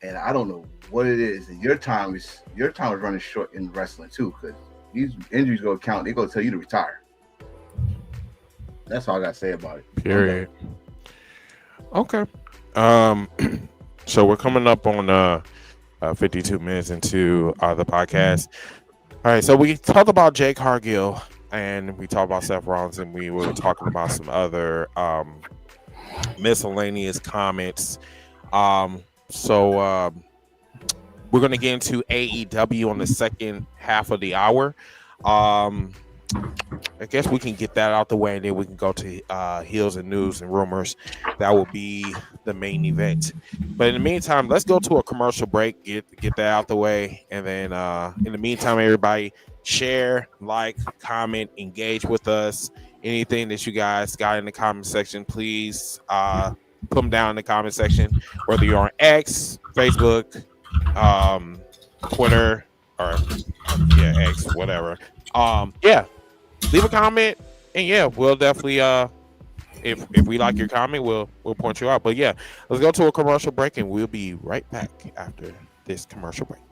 And I don't know what it is. And your time is running short in wrestling too, because these injuries go count. They're gonna tell you to retire. That's all I gotta say about it. Period. Okay. So we're coming up on 52 minutes into the podcast. All right, so we talked about Jade Cargill and we talked about Seth Rollins, and we were talking about some other miscellaneous comments. So we're going to get into AEW on the second half of the hour. I guess we can get that out the way, and then we can go to Heels and News and Rumors. That will be the main event. But in the meantime, let's go to a commercial break, get that out the way, and then in the meantime, everybody share, like, comment, engage with us. Anything that you guys got in the comment section, please put them down in the comment section, whether you're on X, Facebook, Twitter, or X, whatever. Leave a comment, and we'll definitely if we like your comment, we'll point you out. But let's go to a commercial break, and we'll be right back after this commercial break.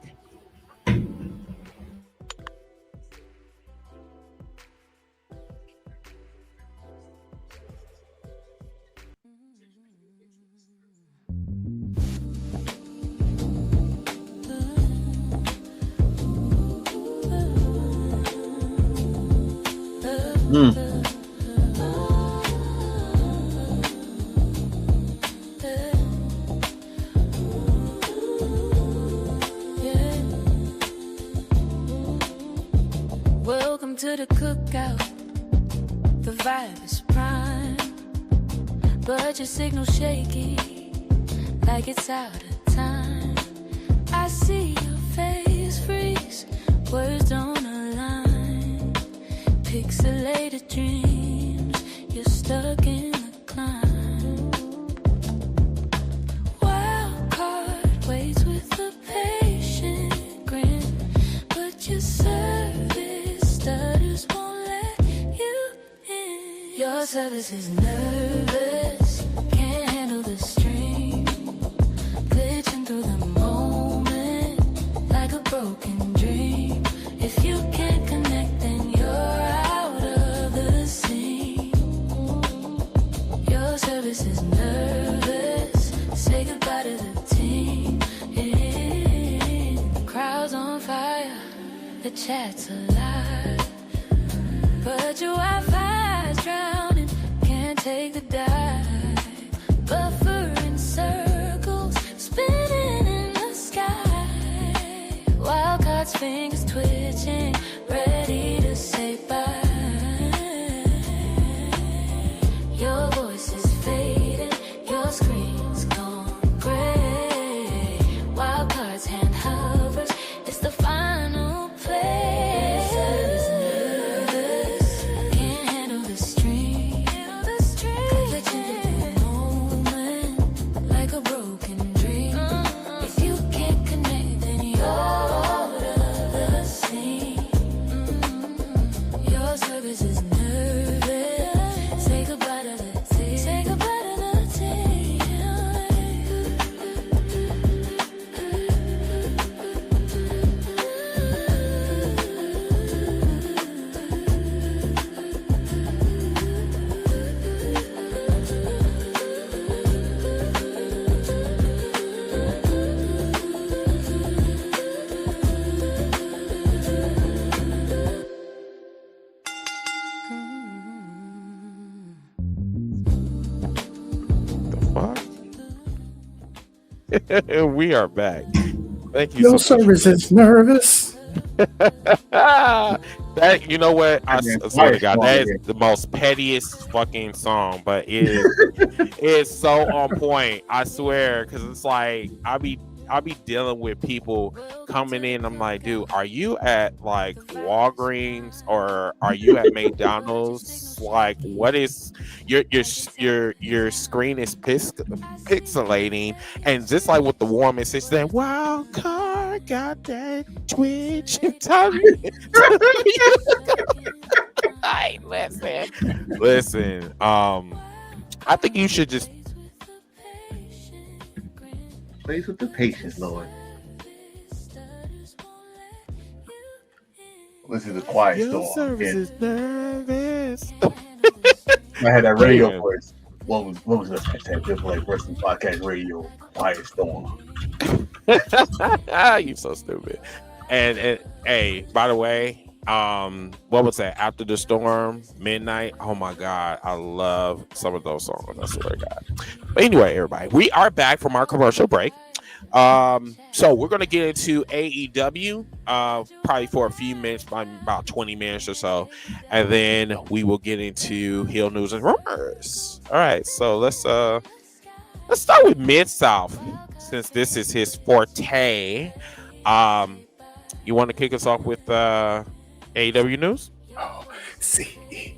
Welcome to the cookout. The vibe is prime, but your signal shaky, like it's out of time. I see your face freeze, words don't align. Pixelated dreams, you're stuck in the climb. Wild card waits with a patient grin, but your service stutters won't let you in. Your service is nervous, can't handle the strain, glitching through the service is nervous. Say goodbye to the team. The crowd's on fire. The chat's alive. But your Wi-Fi's drowning. Can't take the dive. Buffering circles. Spinning in the sky. Wild cards, fingers twitching. Ready to say bye. Your voice is fading, your screen's gone gray. Wild cards, hand hovers, it's the final play. Can't handle the stream. Glitching through the moment like a broken dream. If you can't connect, then you're out of the scene. Your service is nervous. Say goodbye to the team. Say goodbye to the We are back. Thank you. Your so much. service is nervous. That, you know what? I Yeah, swear to God, song, that yeah. is the most pettiest fucking song, but it's so on point. I swear, because it's like I'll be dealing with people coming in. I'm like, dude, are you at like Walgreens or are you at McDonald's? Like, what is your screen is pixelating, and just like with the warmest, it's that wild card got that twitch. Hey, listen. I think you should just Plays with the patience, Lord. Listen to the quiet your storm. service Yeah. is nervous. I had that radio Yeah. voice. What was the Just Like Wrestling Podcast Radio? Quiet storm. You so stupid. And hey, by the way, what was that? After the Storm, Midnight. Oh my God, I love some of those songs. I swear to God. But anyway, everybody, we are back from our commercial break. So we're gonna get into AEW, probably for a few minutes, probably about 20 minutes or so, and then we will get into heel news and rumors. All right, so let's start with Mid-South, since this is his forte. You want to kick us off with AEW news? Oh, CEO,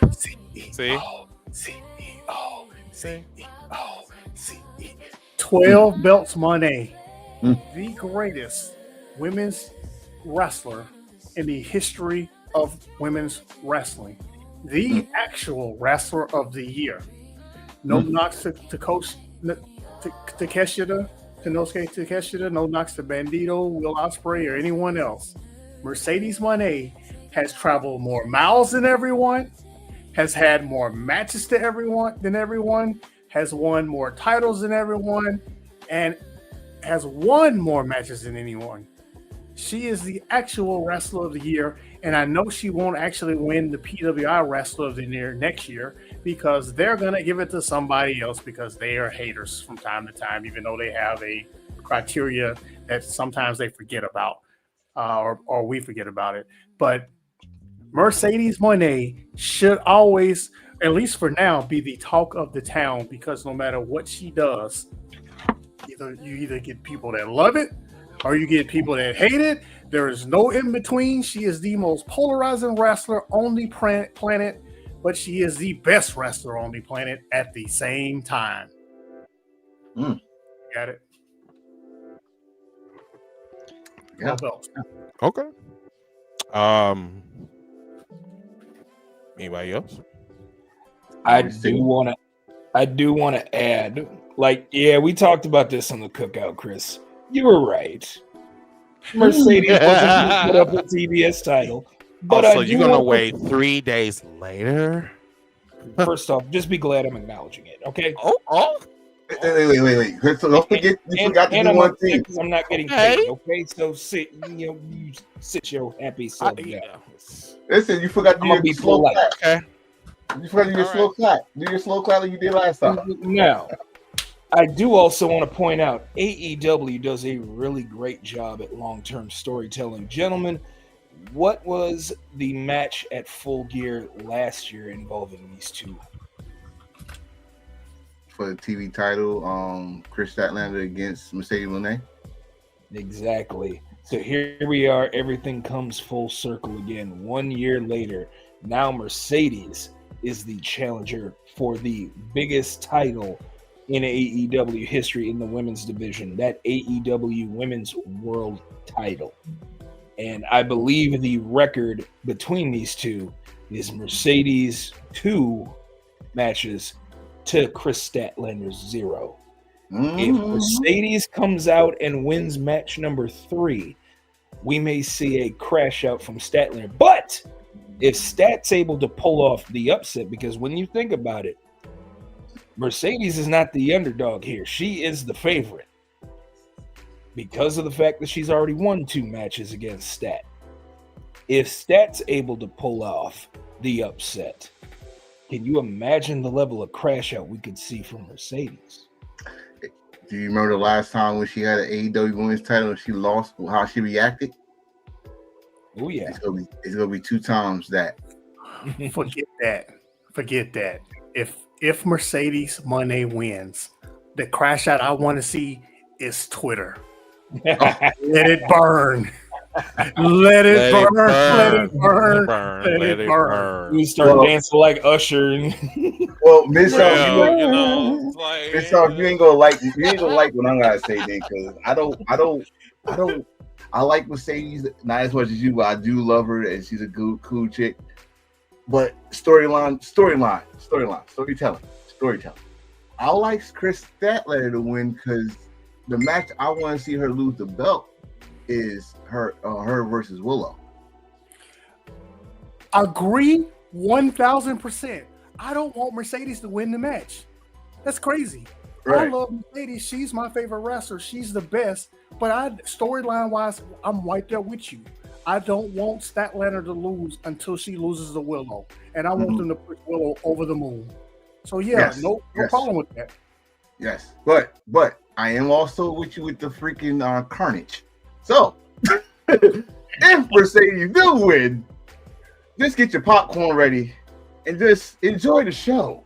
CEO, CEO, CEO, CEO. 12 belts money. The greatest women's wrestler in the history of women's wrestling. The actual wrestler of the year. No knocks to Coach Takeshita, Tenosuke Takeshita, no knocks to Bandito, Will Ospreay, or anyone else. Mercedes Moné has traveled more miles than everyone, has had more matches than everyone, has won more titles than everyone, and has won more matches than anyone. She is the actual wrestler of the year, and I know she won't actually win the PWI wrestler of the year next year because they're going to give it to somebody else because they are haters from time to time, even though they have a criteria that sometimes they forget about, or we forget about it. But Mercedes Moné should always, at least for now, be the talk of the town because no matter what she does, you either get people that love it or you get people that hate it. There is no in between. She is the most polarizing wrestler on the planet, but she is the best wrestler on the planet at the same time. Got it? Yeah. Okay. Anybody else? I do want to add, like, yeah, we talked about this on the cookout, Chris. You were right. Mercedes wasn't put up a TBS title, but so you're gonna wait 3 days later? First off, just be glad I'm acknowledging it. Okay. Oh. Wait. Don't forget, you forgot to do I'm one thing. I'm not getting paid. Okay, so you sit your happy self down. Listen, you forgot to do your slow clap. Okay. You forgot to do your slow clap. Do your slow clap like you did last time. Now, I do also want to point out AEW does a really great job at long-term storytelling. Gentlemen, what was the match at Full Gear last year involving these two? For the TV title, Chris Statlander against Mercedes Moné. Exactly. So here we are. Everything comes full circle again. 1 year later, now Mercedes is the challenger for the biggest title in AEW history in the women's division, that AEW Women's World title. And I believe the record between these two is Mercedes 2 matches to Chris Statlander's 0. If Mercedes comes out and wins match number 3, we may see a crash out from Statlander. But if Stat's able to pull off the upset, because when you think about it, Mercedes is not the underdog here. She is the favorite because of the fact that she's already won 2 matches against Stat. If Stat's able to pull off the upset, can you imagine the level of crash out we could see from Mercedes? Do you remember the last time when she had an AEW Women's title and she lost, how she reacted? Oh yeah, it's gonna be 2 times that. Forget that. If Mercedes Moné wins, the crash out I want to see is Twitter. Let it burn. Let it burn. We start dancing like Usher. Well, Miss you ain't gonna like what I'm gonna say then, because I like Mercedes not as much as you, but I do love her and she's a good, cool chick. But storytelling. I like Chris Statlander to win because the match I want to see her lose the belt is her versus Willow. Agree 1,000%. I don't want Mercedes to win the match. That's crazy. Right. I love Mercedes. She's my favorite wrestler. She's the best. But storyline wise, I'm right there with you. I don't want Statlander to lose until she loses the Willow, and I want them to put Willow over the moon. So no problem with that. Yes, but I am also with you with the freaking Carnage. So if Mercedes do win, just get your popcorn ready and just enjoy the show.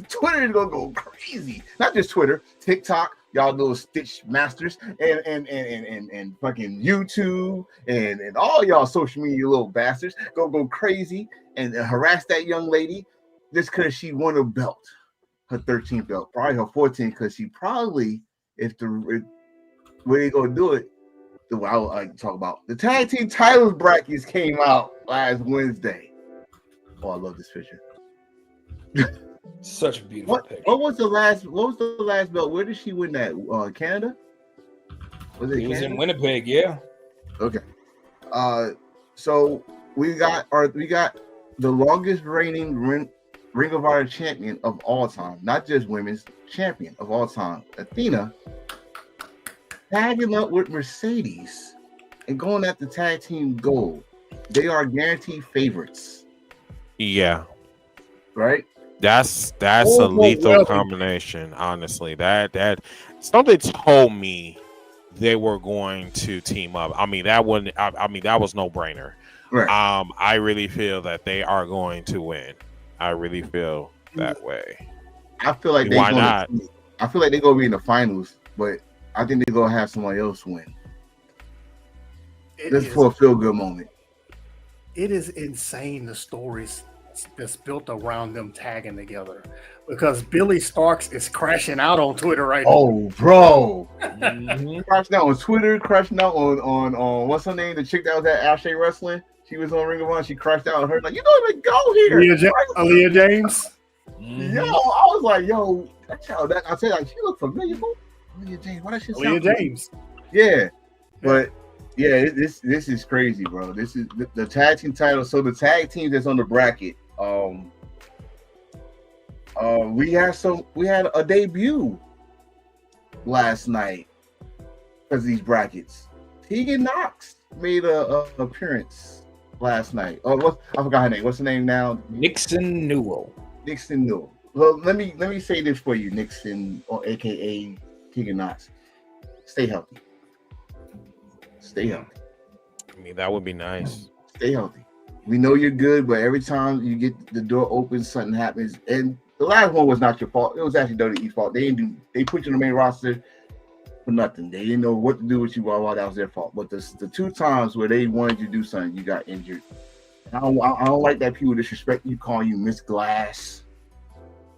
Twitter is gonna go crazy. Not just Twitter, TikTok, y'all little Stitch masters, and fucking YouTube and all y'all social media little bastards go crazy and harass that young lady just because she won a belt, her 13th belt, probably her 14th, because she probably, if the way they gonna do it, the way I would like to talk about the tag team titles brackets came out last Wednesday. Oh, I love this picture. Such a beautiful picture. What was the last belt? Where did she win that? Canada? Was it Canada? In Winnipeg, yeah. Okay. So we got the longest reigning Ring of Honor champion of all time, not just women's champion of all time, Athena, tagging up with Mercedes and going at the tag team gold. They are guaranteed favorites. Yeah. Right? That's a lethal combination, honestly. That something told me they were going to team up. I mean, that was no brainer. Right. I really feel that they are going to win. I really feel that way. I feel like why not? I feel like they're gonna be in the finals, but I think they're gonna have somebody else win. Just for a feel-good moment. It is insane, the stories that's built around them tagging together, because Billy Starks is crashing out on Twitter right now. Oh, bro. Crashing out on Twitter, crashing out on what's her name? The chick that was at ASE Wrestling. She was on Ring of Honor. She crashed out on her. Like, you don't even go here. Aaliyah James. Yo, I was like, yo, I said, like, she looked familiar. Aaliyah James. Why that shit sound Aaliyah James. Yeah. But yeah, this is crazy, bro. This is the tag team title. So the tag team that's on the bracket, We had a debut last night because of these brackets. Tegan Knox made a appearance last night. Oh, I forgot her name. What's her name now? Nixon Newell. Nixon Newell. Well, let me say this for you, Nixon, or AKA Tegan Knox. Stay healthy. Stay healthy. I mean, that would be nice. Stay healthy. We know you're good, but every time you get the door open, something happens. And the last one was not your fault. It was actually WWE's fault. They put you on the main roster for nothing. They didn't know what to do with you while that was their fault. But the 2 times where they wanted you to do something, you got injured. I don't like that people disrespect you, calling you Miss Glass.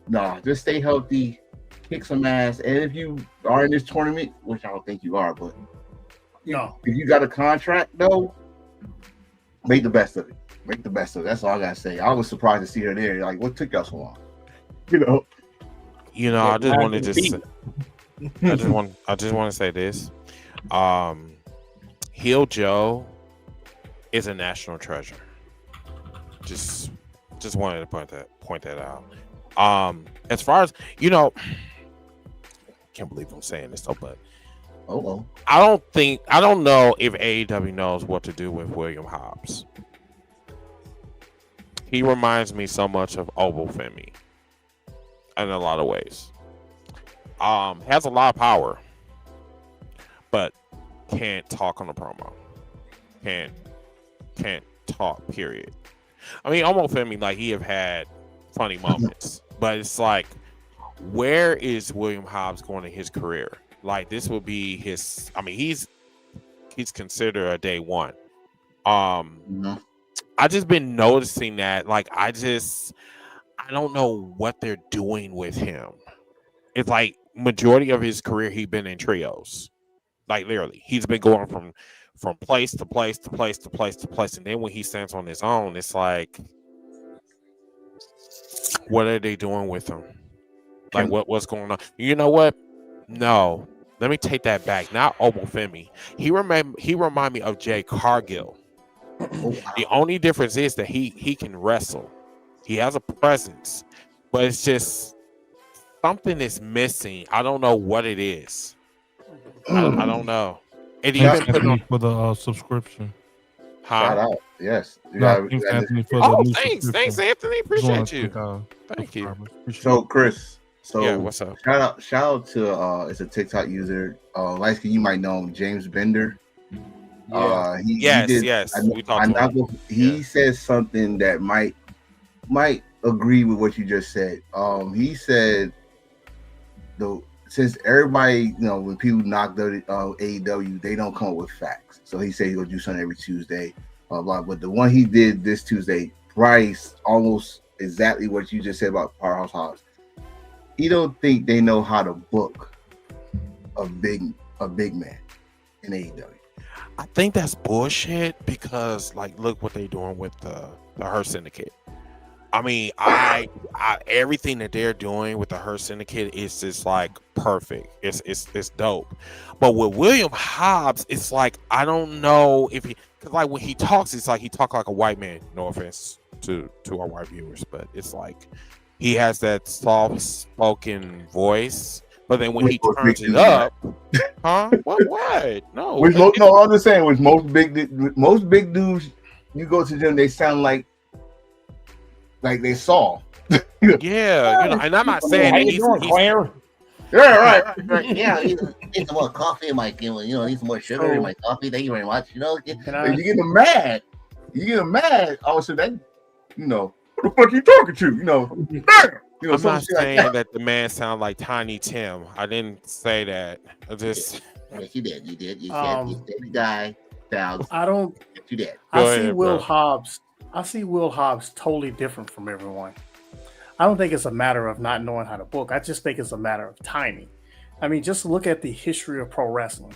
Nah, just stay healthy, kick some ass. And if you are in this tournament, which I don't think you are, but if you got a contract, though, make the best of it. Make the best of it. That's all I gotta say. I was surprised to see her there. Like, what took y'all so long? I just wanted to say, I just want to say this. Heel Joe is a national treasure. Just wanted to point that out. As far as can't believe I'm saying this though, but I don't know if AEW knows what to do with William Hobbs. He reminds me so much of Obafemi in a lot of ways. Has a lot of power, but can't talk on the promo. Can't talk, period. I mean, Obafemi, like, he have had funny moments, but it's like, where is William Hobbs going in his career? Like, this will be his. I mean, he's considered a day one. I just been noticing that. Like, I don't know what they're doing with him. It's like majority of his career he's been in trios. Like, literally, he's been going from place to place to place to place to place, and then when he stands on his own, it's like, what are they doing with him? Like, what's going on? You know what? No, let me take that back. Not Obafemi. He remind me of Jade Cargill. Oh, wow. The only difference is that he can wrestle. He has a presence, but it's just something is missing. I don't know what it is. I don't know. And Thanks for the subscription. Shout out, yes. Thanks, Anthony, for the thanks, Anthony. Appreciate you. Thank you. So, Chris. Yeah, what's up? Shout out to it's a TikTok user. Like you might know him, James Bender. Yes. He says something that might agree with what you just said. He said, since everybody, when people knock AEW, they don't come up with facts. So he said he'll do something every Tuesday. But the one he did this Tuesday, Bryce, almost exactly what you just said about Powerhouse Hobbs. He don't think they know how to book a big man in AEW. I think that's bullshit because, like, look what they're doing with the Her Syndicate. I mean, I everything that they're doing with the Her Syndicate is just like perfect. It's dope. But with William Hobbs, it's like, I don't know if because like when he talks, it's like he talks like a white man. No offense to our white viewers, but it's like he has that soft spoken voice. But then when he turns it up, What? No. I'm just saying, with most big dudes, you go to them, they sound like they saw. Yeah, and I'm not saying that he's Claire. Yeah, right. Yeah, need some more coffee in my, need some more sugar in my coffee. Thank you very much. You get them mad. All of a sudden, who the fuck you talking to? I'm not saying that the man sound like Tiny Tim. I didn't say that. I just. Yes, you did. You said the guy sounds. I don't. You did. I see Will Hobbs totally different from everyone. I don't think it's a matter of not knowing how to book. I just think it's a matter of timing. I mean, just look at the history of pro wrestling.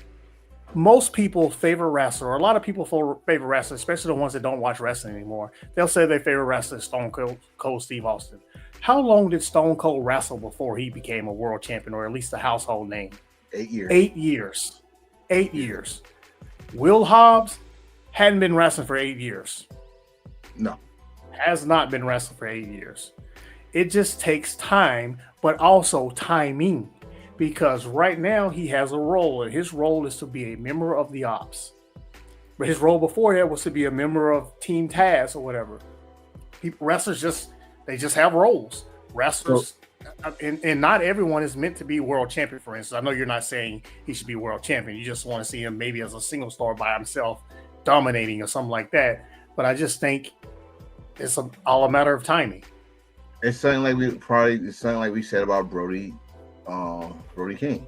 Most people favor wrestler, or a lot of people favor wrestlers, especially the ones that don't watch wrestling anymore. They'll say they favor wrestler Stone Cold Steve Austin. How long did Stone Cold wrestle before he became a world champion, or at least a household name? 8 years. 8 years. 8 years. Will Hobbs hadn't been wrestling for 8 years. No. Has not been wrestling for 8 years. It just takes time, but also timing. Because right now he has a role, and his role is to be a member of the ops. But his role before that was to be a member of Team Taz or whatever. Wrestlers just have roles. Wrestlers, and not everyone is meant to be world champion. For instance, I know you're not saying he should be world champion. You just want to see him maybe as a single star by himself, dominating or something like that. But I just think it's all a matter of timing. It's something like we said about Brody King.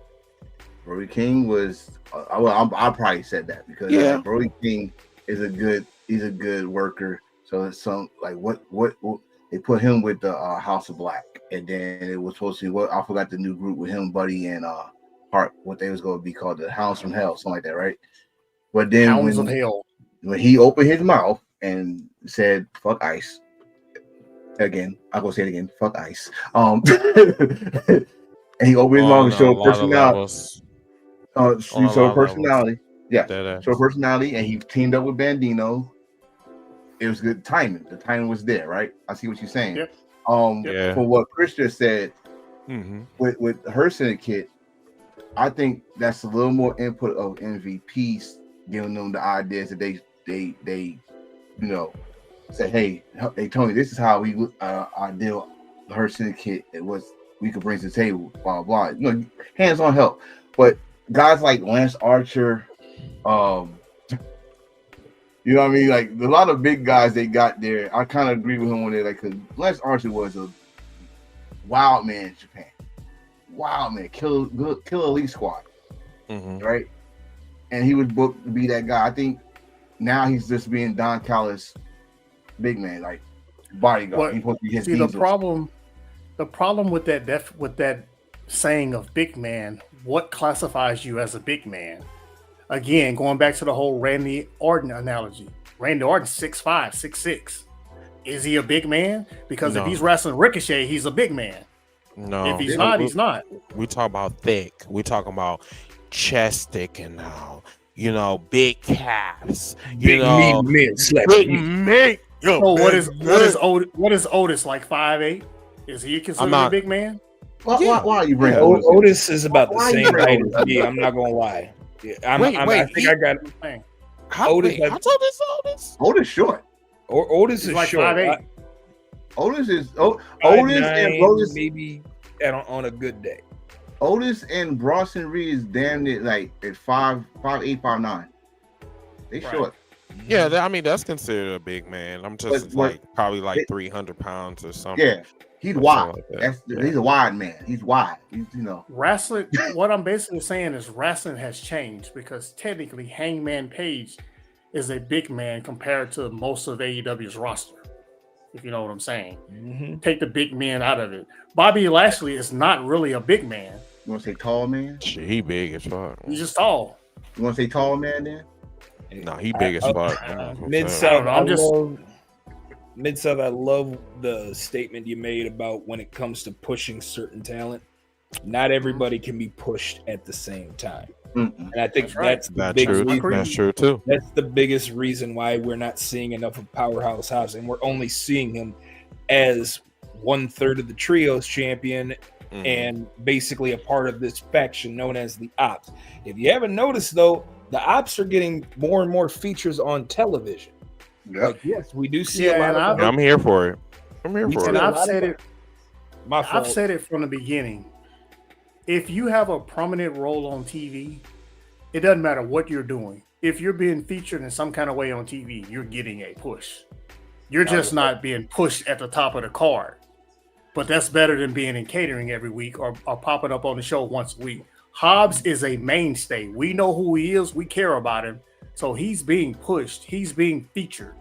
Brody King was I probably said that because Brody King is a good worker. So it's some like what they put him with the House of Black, and then it was supposed to be I forgot the new group with him, Buddy, and Hart, what they was going to be called, the Hounds from Hell, something like that, right? But then Hounds of Hell, when he opened his mouth and said "fuck Ice," again, I'm gonna say it again, "fuck Ice," and he opened his mouth and showed personality. Showed personality. Yeah, showed personality, and he teamed up with Bandino. It was good timing. The timing was there, right? I see what you're saying. Yep. For what Chris just said, with her syndicate, I think that's a little more input of MVPs, giving them the ideas that they say, hey, Tony, this is how we deal her syndicate. It was we could bring to the table, blah blah. Hands on help. But guys like Lance Archer, you know what I mean? Like a lot of big guys they got there. I kind of agree with him when they because Lance Archer was a wild man in Japan. Wild man, kill elite squad. Right? And he was booked to be that guy. I think now he's just being Don Callis big man, like bodyguard. He's supposed to be his the problem with that saying of big man, what classifies you as a big man? Again, going back to the whole Randy Orton analogy. Randy Orton's 6'5", 6'6". Is he a big man? Because if he's wrestling Ricochet, he's a big man. No. If he's not, he's not. We talk about thick. We talk about chest thick and big calves. Big meat. What is Otis, like 5'8"? Is he considered a big man? Why are you bringing Otis is about the same height as me. I'm not gonna lie. I think I got it. Otis. Otis short. Otis is like short. 5'8". Otis and Brodus maybe on a good day. Otis and Bronson Reed is damn near like at 5'8", 5'9". They short. Yeah, that's considered a big man. I'm just probably like 300 pounds or something. Yeah, he's wide. Like he's a wide man. He's wide. Wrestling. What I'm basically saying is wrestling has changed because technically Hangman Page is a big man compared to most of AEW's roster. If you know what I'm saying. Take the big men out of it. Bobby Lashley is not really a big man. You want to say tall man? He big as fuck. He's just tall. You want to say tall man then? No, he big as fuck. Mid-South, I love the statement you made about when it comes to pushing certain talent. Not everybody can be pushed at the same time. And I think that's true too. That's the biggest reason why we're not seeing enough of Powerhouse Hobbs, and we're only seeing him as 1/3 of the trios champion and basically a part of this faction known as the Ops. If you haven't noticed though, the Ops are getting more and more features on television. Like, yes, we do see a lot of. I'm here for it. I've said it from the beginning. If you have a prominent role on TV, it doesn't matter what you're doing. If you're being featured in some kind of way on TV, you're getting a push. You're just not being pushed at the top of the card. But that's better than being in catering every week or popping up on the show once a week. Hobbs is a mainstay. We know who he is. We care about him. So he's being pushed. He's being featured.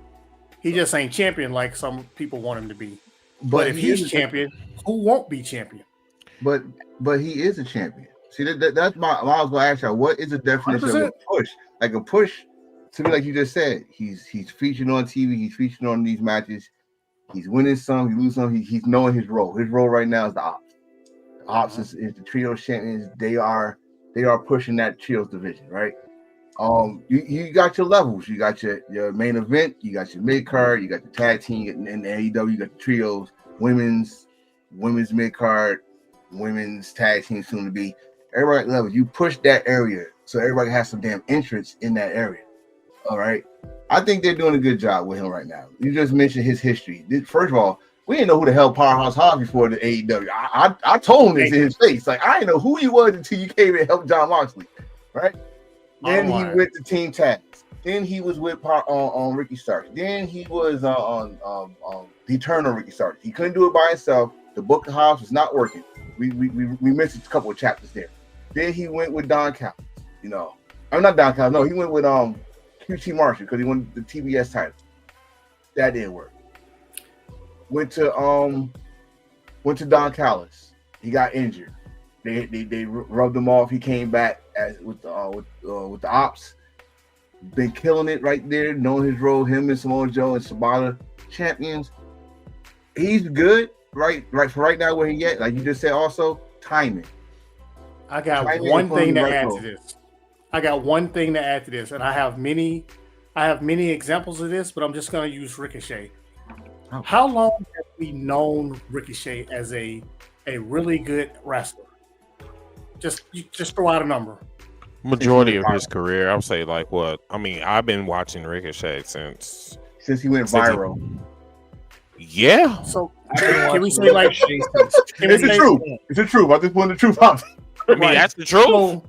He just ain't champion like some people want him to be. But if he's champion, who won't be champion? But he is a champion. See, that's my. I was going to ask you, what is the definition 100%. Of a push? Like a push, to me, like you just said, he's featured on TV. He's featured on these matches. He's winning some. He loses some. He's knowing his role. His role right now is the Ops. The Ops is the trio champions. They are pushing that trios division, right? You got your levels. You got your main event. You got your mid card. You got the tag team and the AEW. You got the trios, women's, women's mid card, women's tag team soon to be. Everybody levels. You push that area so everybody has some damn interest in that area. All right. I think they're doing a good job with him right now. You just mentioned his history. First of all, we didn't know who the hell Powerhouse Hobbs before the AEW. I told him this in his face. Like, I didn't know who he was until you came and helped John Moxley. Right? Then he went to Team Taz. Then he was with on Ricky Starks. Then he was on the Eternal Ricky Starks. He couldn't do it by himself. The Book of Hobbs was not working. We missed a couple of chapters there. Then he went with Don Callis. You know, I'm not Don Callis. No, he went with QT Marshall because he won the TBS title. That didn't work. Went to Don Callis. He got injured. They rubbed him off. He came back with the Ops. Been killing it right there, knowing his role. Him and Samoa Joe and Sabata champions. He's good, right for right now where he at. Like you just said, also timing. I got one thing to add to this. And I have many examples of this, but I'm just going to use Ricochet. Oh. How long have we known Ricochet as a really good wrestler? Just throw out a number. Majority of his career, I would say, like what? I mean, I've been watching Ricochet since he went viral. Yeah. So can we say like? It's the truth. It's the truth. I just want the truth out. I mean, that's the truth.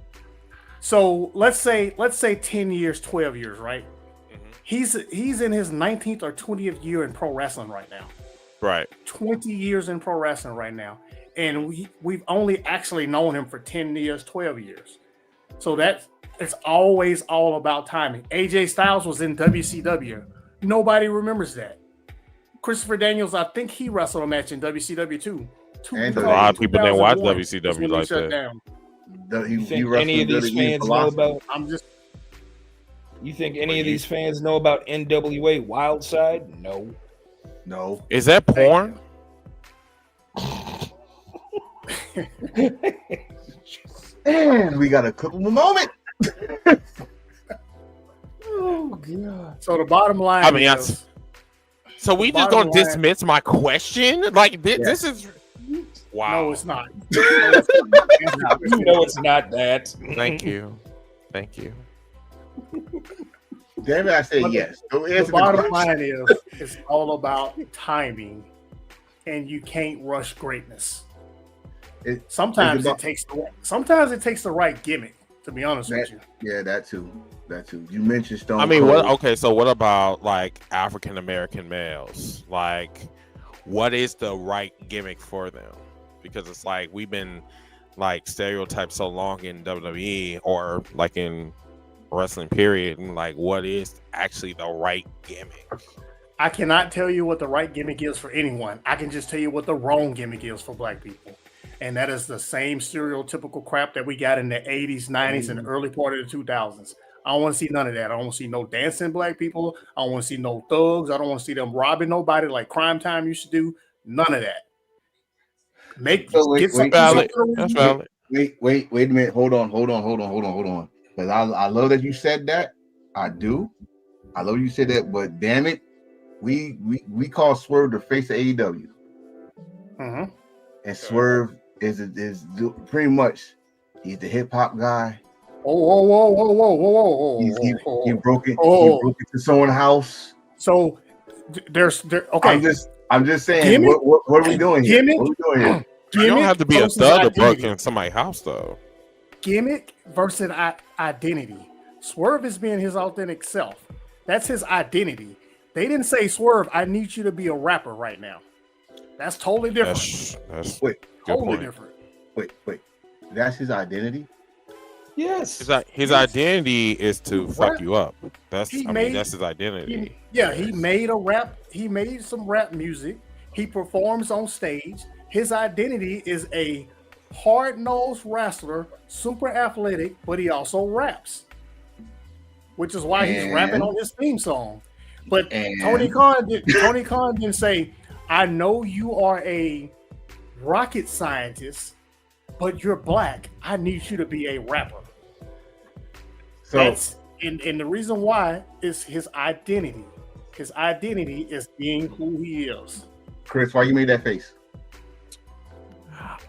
So let's say 10 years, 12 years, right? Mm-hmm. He's in his 19th or 20th year in pro wrestling right now. Right. 20 years in pro wrestling right now. And we've only actually known him for 10 years, 12 years. So it's always all about timing. AJ Styles was in WCW. Nobody remembers that. Christopher Daniels, I think he wrestled a match in WCW too. And a lot of people didn't watch WCW like that. You think any of these fans know about? You think any of these fans know about NWA Wildside? No. Is that porn? And we got a couple more moment. Oh god! So the bottom line is, so we just gonna dismiss my question? Like this is wow. No, it's not. No, it's not that. Thank you. Damn it, I said yes. The bottom line is it's all about timing, and you can't rush greatness. Sometimes it takes the right gimmick, to be honest with you. Yeah, that too. You mentioned Stone I mean, Cold. so what about like African American males? Like, what is the right gimmick for them? Because it's like we've been like stereotyped so long in WWE or like in wrestling period, and like what is actually the right gimmick? I cannot tell you what the right gimmick is for anyone. I can just tell you what the wrong gimmick is for black people. And that is the same stereotypical crap that we got in the 80s, 90s, and the early part of the 2000s. I don't want to see none of that. I don't want to see no dancing black people. I don't want to see no thugs. I don't want to see them robbing nobody like Crime Time used to do. None of that. Wait a minute. Hold on. Because I love that you said that. I do. I love you said that, but damn it, we call Swerve the face of AEW. Mm-hmm. And Swerve is pretty much he's the hip hop guy. Whoa. He broke into someone's house. So okay. I'm just saying what are we doing here? What are we doing here? You don't have to be a thug to break in somebody's house though. Gimmick versus identity. Swerve is being his authentic self. That's his identity. They didn't say, Swerve, I need you to be a rapper right now. That's totally different. That's totally different. Wait. That's his identity? Yes. His identity is to fuck you up. That's his identity. He made a rap. He made some rap music. He performs on stage. His identity is a hard-nosed wrestler, super athletic, but he also raps, which is why he's rapping on his theme song. But Tony Khan didn't say, I know you are a rocket scientist, but you're black. I need you to be a rapper. So and the reason why is his identity. His identity is being who he is. Chris, why you made that face?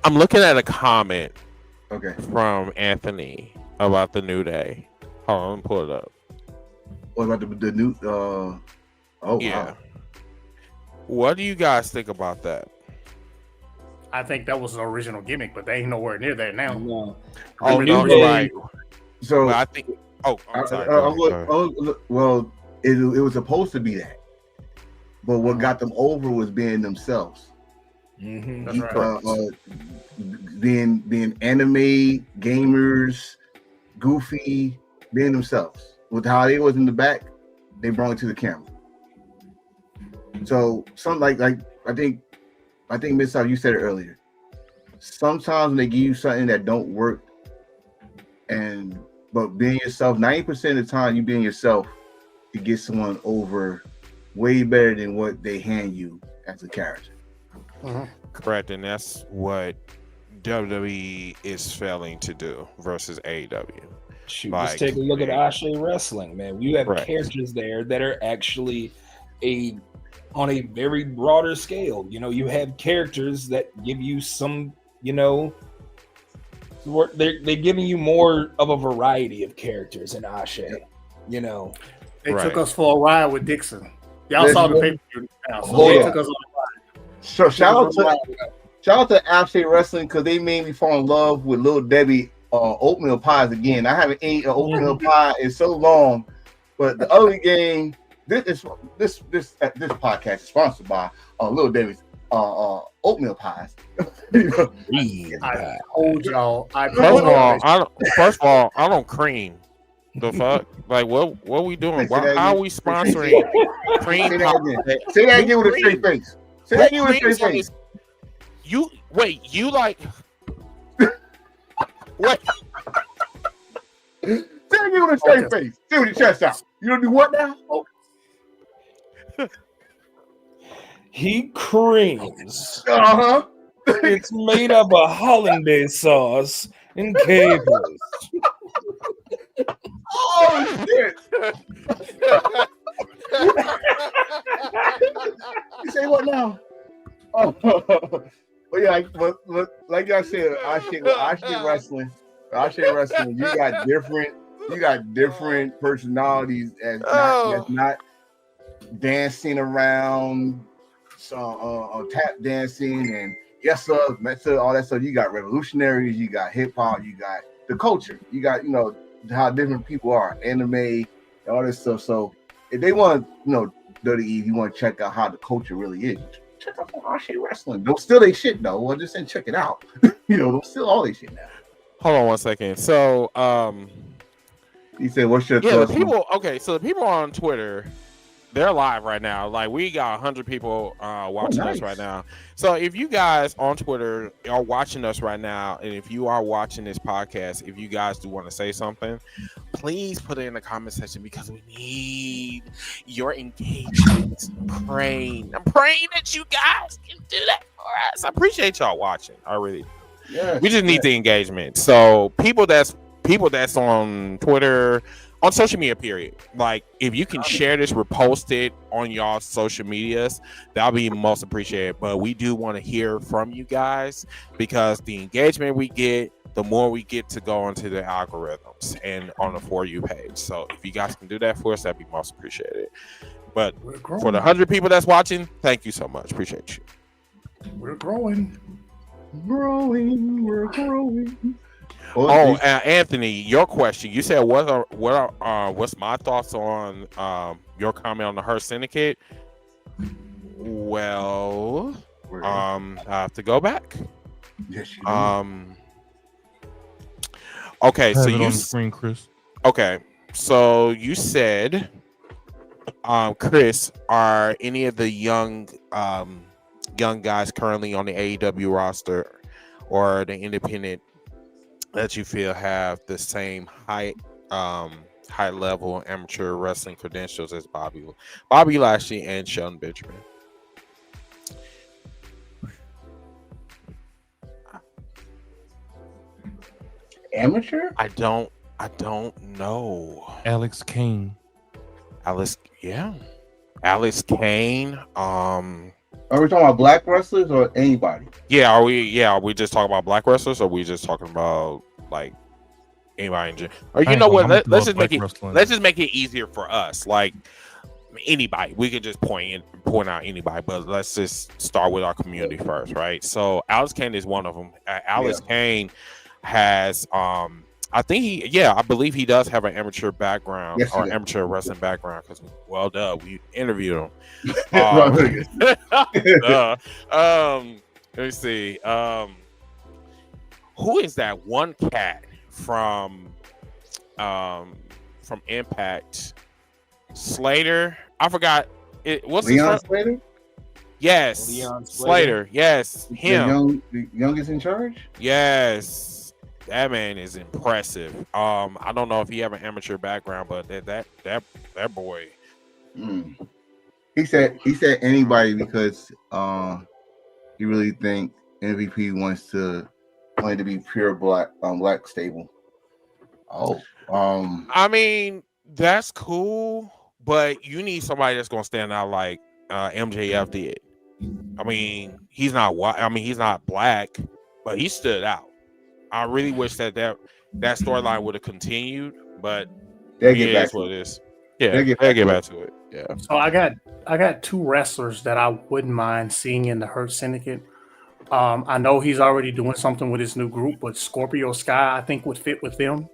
I'm looking at a comment Okay. from Anthony about the New Day. Hold on, let me pull it up. What about the new? Oh Yeah. wow. What do you guys think about that? I think that was an original gimmick, but they ain't nowhere near that now. No. Oh, The no, New you're Day- right. So Well, I think. Oh, I'm sorry. Go ahead, go ahead. well, it was supposed to be that, but what got them over was being themselves. Mhm. That's right. Being anime gamers, goofy, being themselves. With how they was in the back, they brought it to the camera. So some like I think Miss South, you said it earlier. Sometimes when they give you something that don't work, but being yourself, 90% of the time you being yourself to get someone over way better than what they hand you as a character. Correct, and that's what WWE is failing to do versus AEW. Shoot, Like, just take a look at ASE Wrestling, man. You have Correct. characters there that are actually on a very broader scale. You know, you have characters that give you some, you know, they're giving you more of a variety of characters in ASE. You know, They Right. took us for a ride with Dixon. Y'all saw the pay-per-view now, so Oh, they yeah. took us on a ride. So shout out Took us on a to ride with that. ASE Wrestling because they made me fall in love with Little Debbie oatmeal pies again. I haven't eaten an oatmeal pie in so long, but the other game, this podcast is sponsored by Little Debbie's oatmeal pies. I told y'all. First of all, I don't cream. The fuck? Like, what we doing? How are we sponsoring cream? Say that again. Say that again with a straight face. Say that again with a straight face. You like what? Say that again with a straight face. Say with your chest out. You don't do what now? he creams. Uh-huh. It's made up of hollandaise sauce and capers. Oh shit! You say what now? Oh, but yeah, but like y'all said, ASE Wrestling, you got different personalities that's not dancing around, tap dancing and yes sir, all that stuff. You got revolutionaries, you got hip hop, you got the culture, you got how different people are, anime, all this stuff. So if they want, WWE, if you want to check out how the culture really is, check out ASE Wrestling. Don't steal their shit though. I'm just saying, check it out. Don't steal all their shit now. Hold on one second. So, he said, "What's your the thoughts?" people? Okay, so the people on Twitter, they're live right now. Like, we got 100 people watching us right now. So if you guys on Twitter are watching us right now, and if you are watching this podcast, if you guys do want to say something, please put it in the comment section because we need your engagement. I'm praying that you guys can do that for us. I appreciate y'all watching. I really do. Yes, we just need the engagement. So people that's on Twitter, on social media, period. Like, if you can share this, repost it on y'all social medias, that'll be most appreciated. But we do want to hear from you guys because the engagement we get, the more we get to go into the algorithms and on the For You page. So if you guys can do that for us, that'd be most appreciated. But for the 100 people that's watching, thank you so much. Appreciate you. We're growing. We're growing. Anthony, your question. You said what's my thoughts on your comment on the Hurt Syndicate? Well, I have to go back. Yes, you do. Okay, so Have it you on the screen, Chris. Okay, so you said, Chris, are any of the young guys currently on the AEW roster or the independent that you feel have the same high level amateur wrestling credentials as Bobby Lashley and Shelton Benjamin? Amateur? I don't know. Alex Kane. Alex Kane. Are we talking about black wrestlers or anybody? Yeah, are we just talking about black wrestlers, or are we just talking about like anybody in general? Or you know what? Let's just make it. Let's just make it easier for us. Like anybody, we could just point out anybody, but let's just start with our community first, right? So Alex Kane is one of them. Alex Kane has I believe he does have an amateur background or amateur wrestling background because we interviewed him. Let me see. Who is that one cat from Impact? Slater. I forgot. What's Leon his Slater? Yes. Leon Slater. Yes. Him. The youngest in charge? Yes. That man is impressive. I don't know if he have an amateur background, but that boy. He said anybody because he really think MVP wanted to be pure black stable. I mean, that's cool, but you need somebody that's gonna stand out like MJF did. I mean, he's not white. I mean, he's not black, but he stood out. I really wish that storyline would have continued, but it is what it is. Yeah, they'll get back to it. Yeah. So I got two wrestlers that I wouldn't mind seeing in the Hurt Syndicate. I know he's already doing something with his new group, but Scorpio Sky I think would fit with them.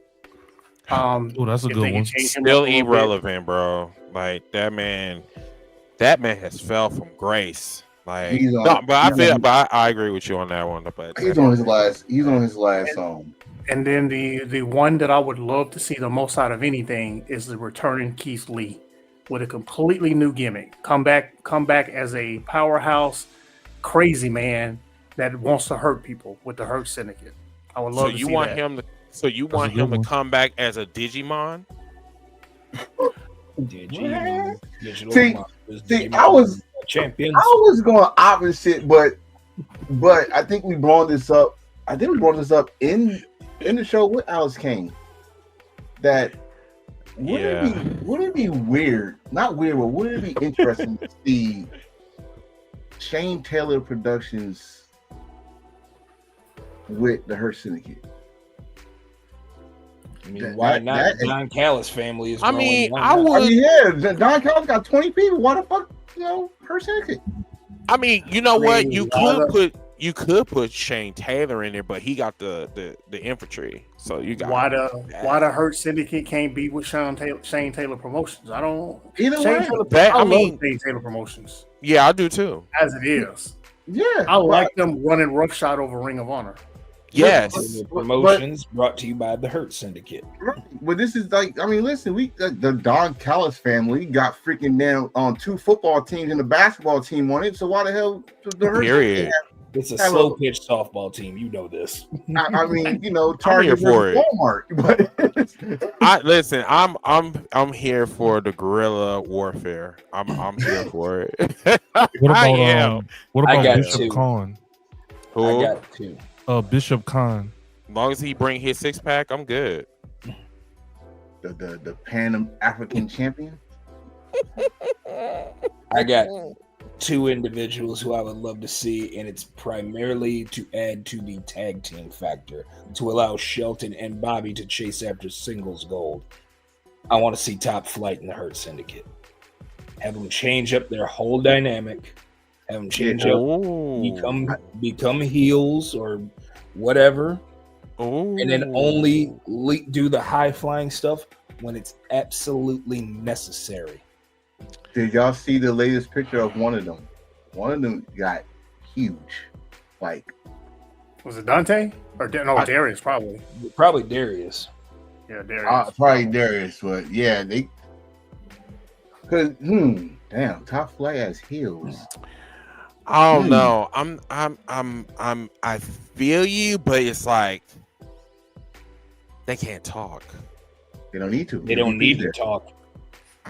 That's a good one. Still irrelevant, bro. Like that man has fell from grace. Like, I agree with you on that one. But he's on his last song. And then the one that I would love to see the most out of anything is the returning Keith Lee with a completely new gimmick. Come back as a powerhouse, crazy man that wants to hurt people with the Hurt Syndicate. I would love to see that. So you want him to come back as a Digimon? See, I was going opposite, but I think we brought this up. I think we brought this up in the show with Alex Kane. That would it be weird? Not weird, but would it be interesting to see Shane Taylor Productions with the Hurt Syndicate? I mean, why not? Don Callis family is. I mean, Don Callis got 20 people. Why the fuck, Hurt Syndicate? I mean, you know what? You could put Shane Taylor in there, but he got the infantry. So you got why the Hurt Syndicate can't be with Shane Taylor Promotions? I don't. Either way, I love Shane Taylor Promotions. Yeah, I do too. As it is. Yeah, I like them running roughshod over Ring of Honor. Yes, promotions brought to you by the Hurt Syndicate. Right. But this is like, I mean, listen, the Don Callis family got freaking down on 2 football teams and a basketball team on it. So why the hell the Hurt Period. It's a slow pitch softball team. You know this. I mean, Target for Walmart. But I'm here for the guerrilla warfare. I'm here for it. What about Bishop Khan? Who? I got 2. Bishop Khan. As long as he bring his 6-pack, I'm good. The Pan African champion. I got 2 individuals who I would love to see, and it's primarily to add to the tag team factor to allow Shelton and Bobby to chase after singles gold. I want to see Top Flight in the Hurt Syndicate. Have them change up their whole dynamic. Have them change up, become heels or whatever, and then only do the high flying stuff when it's absolutely necessary. Did y'all see the latest picture of one of them? One of them got huge. Like, was it Dante or Darius? Probably Darius. Yeah, Darius. Probably Darius, but yeah, they. Cause damn, Top Flight has heels. I don't know. I feel you, but it's like they can't talk. They don't need to. They don't need to talk.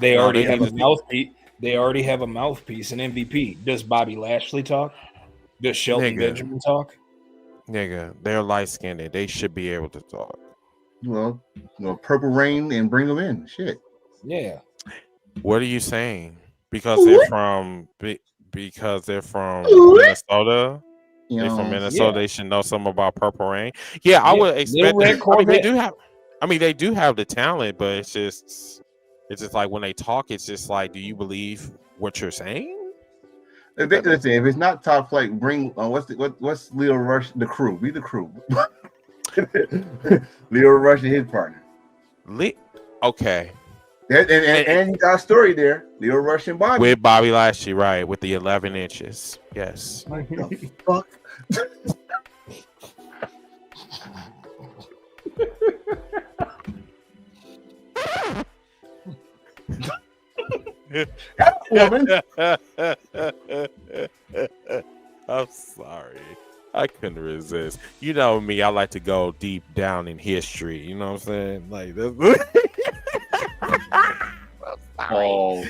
They already have a mouthpiece. They already have a mouthpiece, an MVP. Does Bobby Lashley talk? Does Shelton Benjamin talk? Nigga, they're light skinned. They should be able to talk. Well, Purple Rain and bring them in. Shit. Yeah. What are you saying? Because they're from because they're from Minnesota. They're from Yo, Minnesota. They should know something about Purple Rain. Yeah, I would expect. Little Red They Corvette. do have. I mean, they do have the talent, but it's just like when they talk, it's just like, do you believe what you're saying? listen, if it's not Top Flight, bring what's Leo Rush, the crew? Be the crew. Leo Rush and his partner. Okay. And you got a story there. Leo Rush and Bobby. With Bobby Lashley, right? With the 11 inches. Yes. What the fuck? Woman. I'm sorry. I couldn't resist. You know me, I like to go deep down in history. You know what I'm saying? Like this. I'm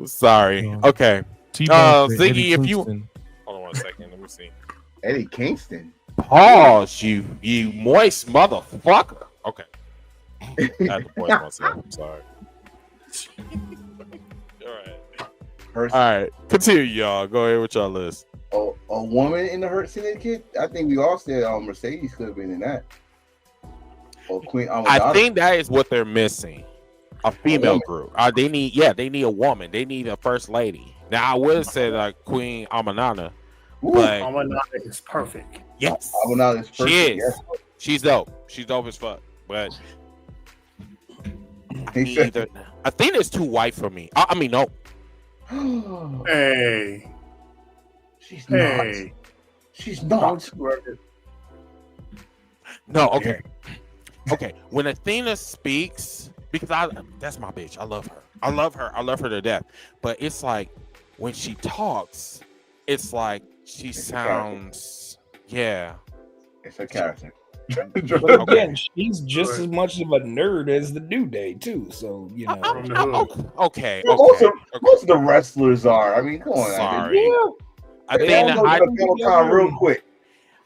sorry. Okay. Ziggy, if you hold on 1 second, let me see. Eddie Kingston. Pause, you moist motherfucker. Okay. I had to pause myself. I'm sorry. All right. Continue, y'all. Go ahead with y'all list. A woman in the Hurt Syndicate? I think we all said Mercedes could have been in that. Or Queen Amidala. I think that is what they're missing. A female group. They need a woman. They need a first lady. Now I would have said like Queen Amanana. But Amanana is perfect. Yes. Amanana is perfect. She is. Yes. She's dope. She's dope as fuck. But I think it's too white for me. I mean, no. Hey. She's not. She's not. No, okay. Okay. When Athena speaks, because that's my bitch. I love her. I love her to death. But it's like when she talks, it's like she sounds It's a character. But again, she's just as much of a nerd as the New Day too. So you know. Okay. Most of the wrestlers are. I mean, come on. Sorry. I think real quick.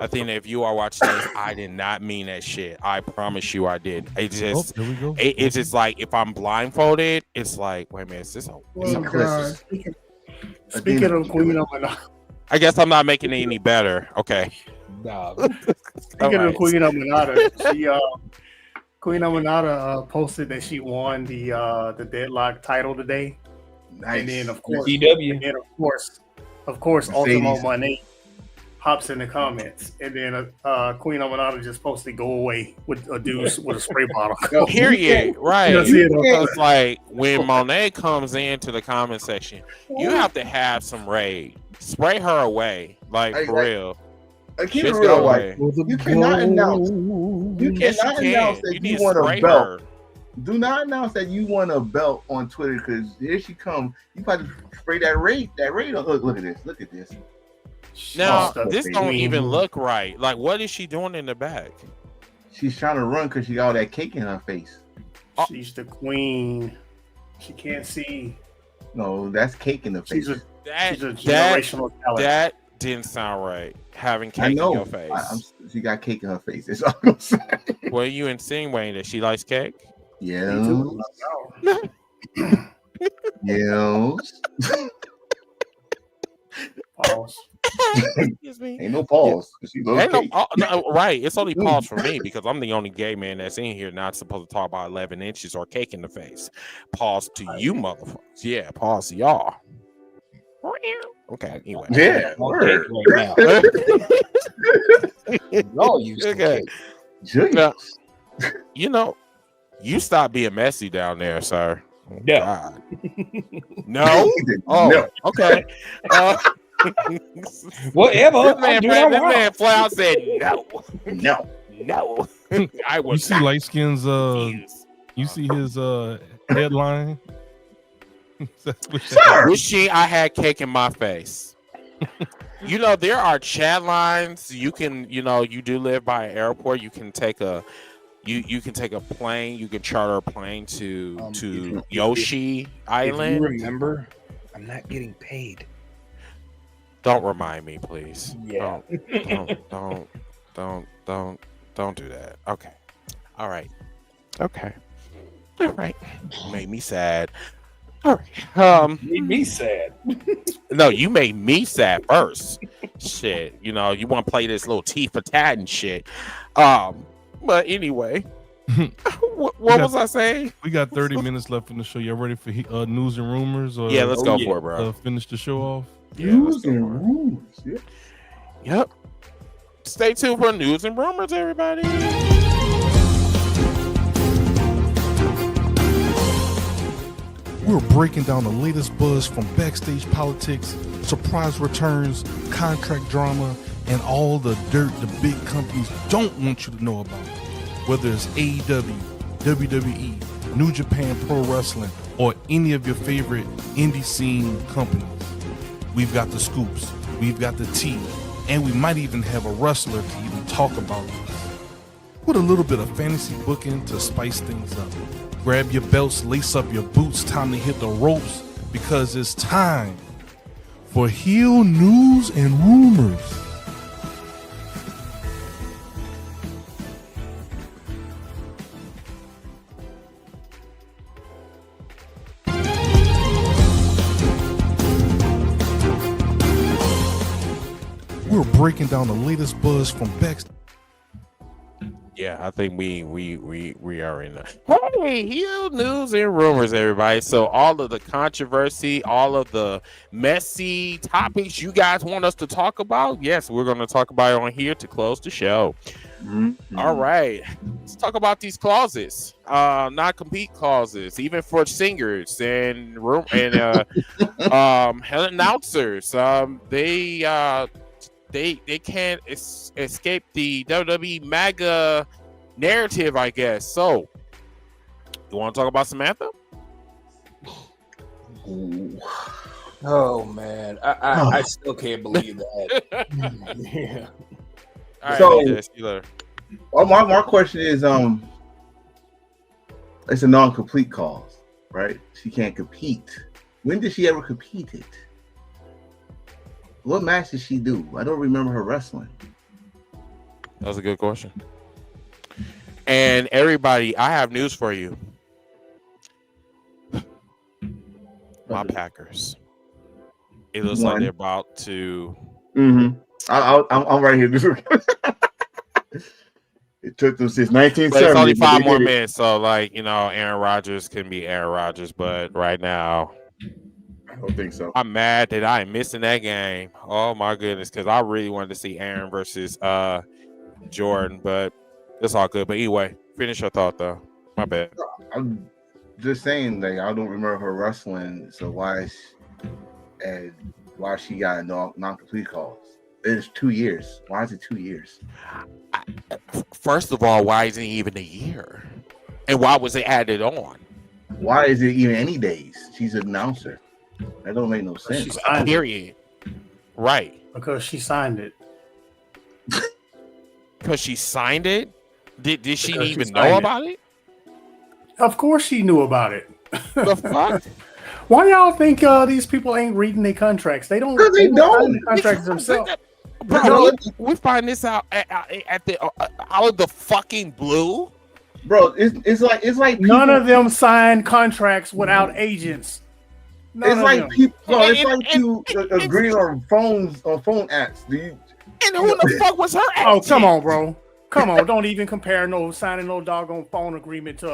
I think if you are watching this, I did not mean that shit. I promise you, I did. It's just, it's just like if I'm blindfolded, it's like, wait a minute, is this God. Speaking of Queen Amanada, I guess I'm not making it any better. Okay. Speaking of Queen Amanada, Queen Amanada posted that she won the Deadlock title today. Nice. And then of course, EW. And then of course, Ultimo Money hops in the comments, and then Queen Amanada just posted "Go away" with a dude with a spray bottle. Period. Right. Because like when Monet comes into the comment section, you have to have some rage. Spray her away, like for real. Keep it real. Like, you cannot announce. You cannot announce that you want a belt. Do not announce that you want a belt on Twitter, because here she comes. You got to spray that rate. Look at this. Look at this. Now this don't even look right. Like, what is she doing in the back? She's trying to run because she got all that cake in her face. She's the queen. She can't see. No, that's cake in the face. She's a generational talent. That didn't sound right. Having cake in your face. She got cake in her face. That's all I'm saying. Well, you insinuating that she likes cake? Yeah. Yes. Pause. Excuse me. Ain't no pause. Right. It's only pause for me because I'm the only gay man that's in here not supposed to talk about 11 inches or cake in the face. Pause to you motherfuckers. Yeah, pause to y'all. Okay, anyway. Yeah. Right now. Okay. Now, you stop being messy down there, sir. No. No? No. Okay. Whatever. This man flat out said no. I was. You see light skins. You see his headline. Wishing I had cake in my face. There are chat lines. You can, you do live by an airport. You can take a. You can take a plane. You can charter a plane to Yoshi Island. If you remember, I'm not getting paid. Don't remind me, please. Yeah. Don't do that. Okay. All right. Okay. All right. Made me sad. All right. Made me sad. No, you made me sad first. Shit, you know, you want to play this little tea for tat and shit. But anyway, what was I saying? We got 30 minutes left in the show. Y'all ready for news and rumors? Or, Yeah, let's go for it, bro. Finish the show off. Yeah, News and rumors. Yeah. Yep. Stay tuned for news and rumors, everybody. We're breaking down the latest buzz from backstage politics, surprise returns, contract drama, and all the dirt the big companies don't want you to know about. Whether it's AEW, WWE, New Japan Pro Wrestling, or any of your favorite indie scene companies. We've got the scoops, we've got the tea, and we might even have a wrestler to even talk about this. With a little bit of fantasy booking to spice things up. Grab your belts, lace up your boots, time to hit the ropes, because it's time for heel news and rumors. We're breaking down the latest buzz from backstage. Yeah, I think we are in the hey, heel news and rumors, everybody. So all of the controversy, all of the messy topics you guys want us to talk about, yes, we're going to talk about it on here to close the show. All right, let's talk about these clauses, non-compete clauses, even for singers and announcers. They can't escape the WWE MAGA narrative, I guess. So, you want to talk about Samantha? Oh man, I still can't believe that. Yeah. All right, So- yes, you later. My question is, it's a non-complete clause, right? She can't compete. When did she ever compete it? What match did she do? I don't remember her wrestling. That was a good question. And everybody, I have news for you. My Packers. It looks like they're about to. I'm right here. It took them since But 1970. it's only but 5 they more did it. minutes, so like Aaron Rodgers can be Aaron Rodgers, but right now I don't think so. I'm mad that I am missing that game. Oh my goodness, because I really wanted to see Aaron versus Jordan, but it's all good. But anyway, finish your thought though. My bad. I'm just saying, like, I don't remember her wrestling, so why she got a non-complete clause? It's 2 years. Why is it 2 years? First of all, why isn't it even a year? And why was it added on? Why is it even any days? She's an announcer. That don't make no sense. She signed it. Period. Right. Because she signed it. Because she signed it? Did she Because she even signed know it. about it? Of course she knew about it. The fuck? Why y'all think these people ain't reading their contracts? They don't. Because they don't. sign the contracts themselves. Bro, No, we find this out at the out of the fucking blue. Bro, it's like people, None of them signed contracts without agents. None It's of like them. people. No, it's And- like you agree on phone apps. Do you? And who the fuck was her Oh, agent? come on, bro. Come on. Don't even compare signing no doggone phone agreement to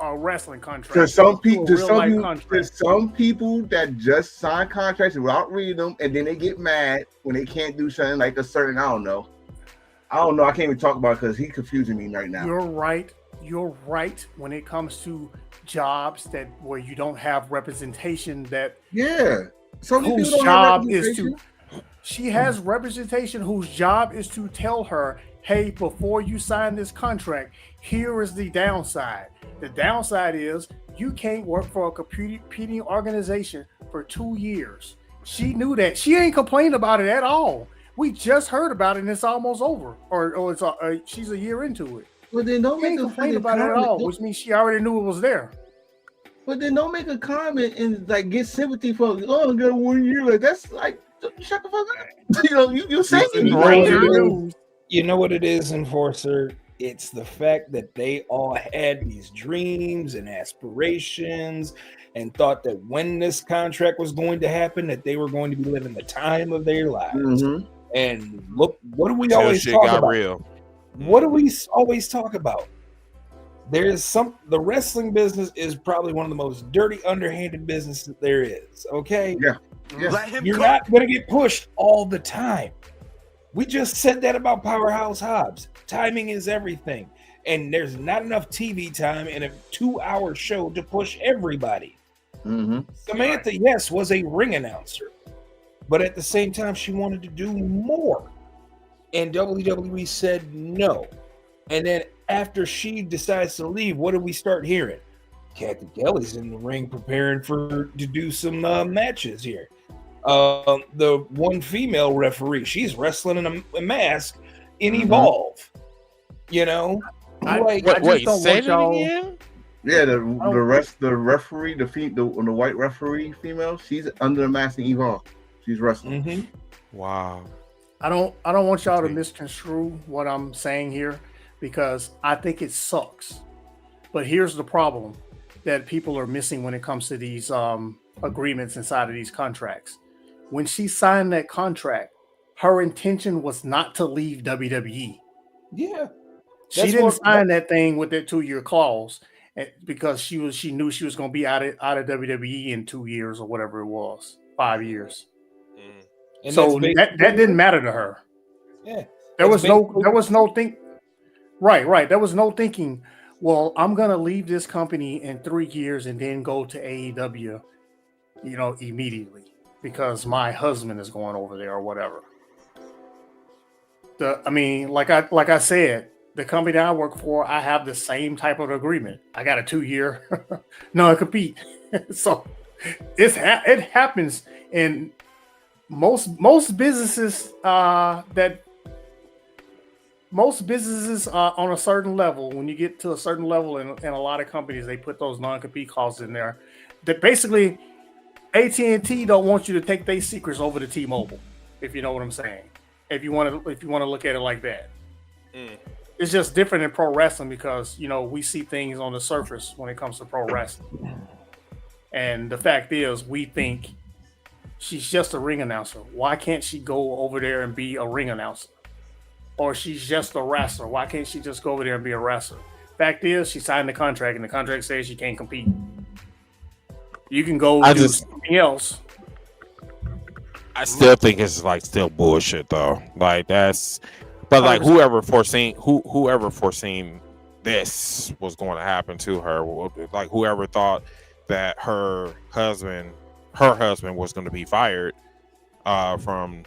a wrestling contract. To some people, To a to real-life some contract. people that just sign contracts without reading them, and then they get mad when they can't do something like a certain. I don't know. I can't even talk about it because he's confusing me right now. You're right. You're right when it comes to jobs where you don't have representation that Yeah. Some people whose don't have job is to representation. she has representation whose job is to tell her, hey, before you sign this contract, here is the downside. The downside is you can't work for a competing organization for 2 years. She knew that. She ain't complained about it at all. We just heard about it and it's almost over. Or it's she's a year into it. But then don't She ain't make a complained fucking about it at all, comment. which means she already knew it was there. But then don't make a comment and like get sympathy for. Oh, I got 1 year. Like that's like shut the fuck up. You're saying it. You know what it is, Enforcer? It's the fact that they all had these dreams and aspirations and thought that when this contract was going to happen, that they were going to be living the time of their lives. And look, what do we always talk about? Real. What do we always talk about? The wrestling business is probably one of the most dirty, underhanded businesses there is. Okay. Yeah. You're not going to get pushed all the time. We just said that about Powerhouse Hobbs. Timing is everything. And there's not enough TV time in a 2-hour show to push everybody. Samantha, yes, was a ring announcer. But at the same time, she wanted to do more. And WWE said no. And then after she decides to leave, what do we start hearing? Kathy Kelly's in the ring preparing to do some matches here. The one female referee, she's wrestling in a mask in Evolve. You know, I just don't want y'all. Yeah, the referee, the white referee female, she's under the mask in Evolve. She's wrestling. Wow. I don't want y'all to misconstrue what I'm saying here, because I think it sucks. But here's the problem that people are missing when it comes to these agreements inside of these contracts. When she signed that contract, her intention was not to leave WWE. Yeah. She didn't sign that thing with that 2-year clause because she knew she was going to be out of WWE in 2 years or whatever it was, 5 years. And so that didn't matter to her. Yeah. There was no think. Right. There was no thinking, well, I'm going to leave this company in 3 years and then go to AEW, immediately because my husband is going over there or whatever. Like I said, the company that I work for, I have the same type of agreement. I got a 2-year non-compete. So it happens in most businesses on a certain level. When you get to a certain level in a lot of companies, they put those non-compete clauses in there. That basically AT&T don't want you to take their secrets over to T-Mobile, if you know what I'm saying. If you want to look at it like that. It's just different in pro wrestling because, we see things on the surface when it comes to pro wrestling. And the fact is, we think she's just a ring announcer. Why can't she go over there and be a ring announcer? Or she's just a wrestler. Why can't she just go over there and be a wrestler? Fact is, she signed the contract, and the contract says she can't compete. You can go do something else. I still think it's still bullshit though. But whoever foreseen this was going to happen to her, whoever thought that her husband was going to be fired from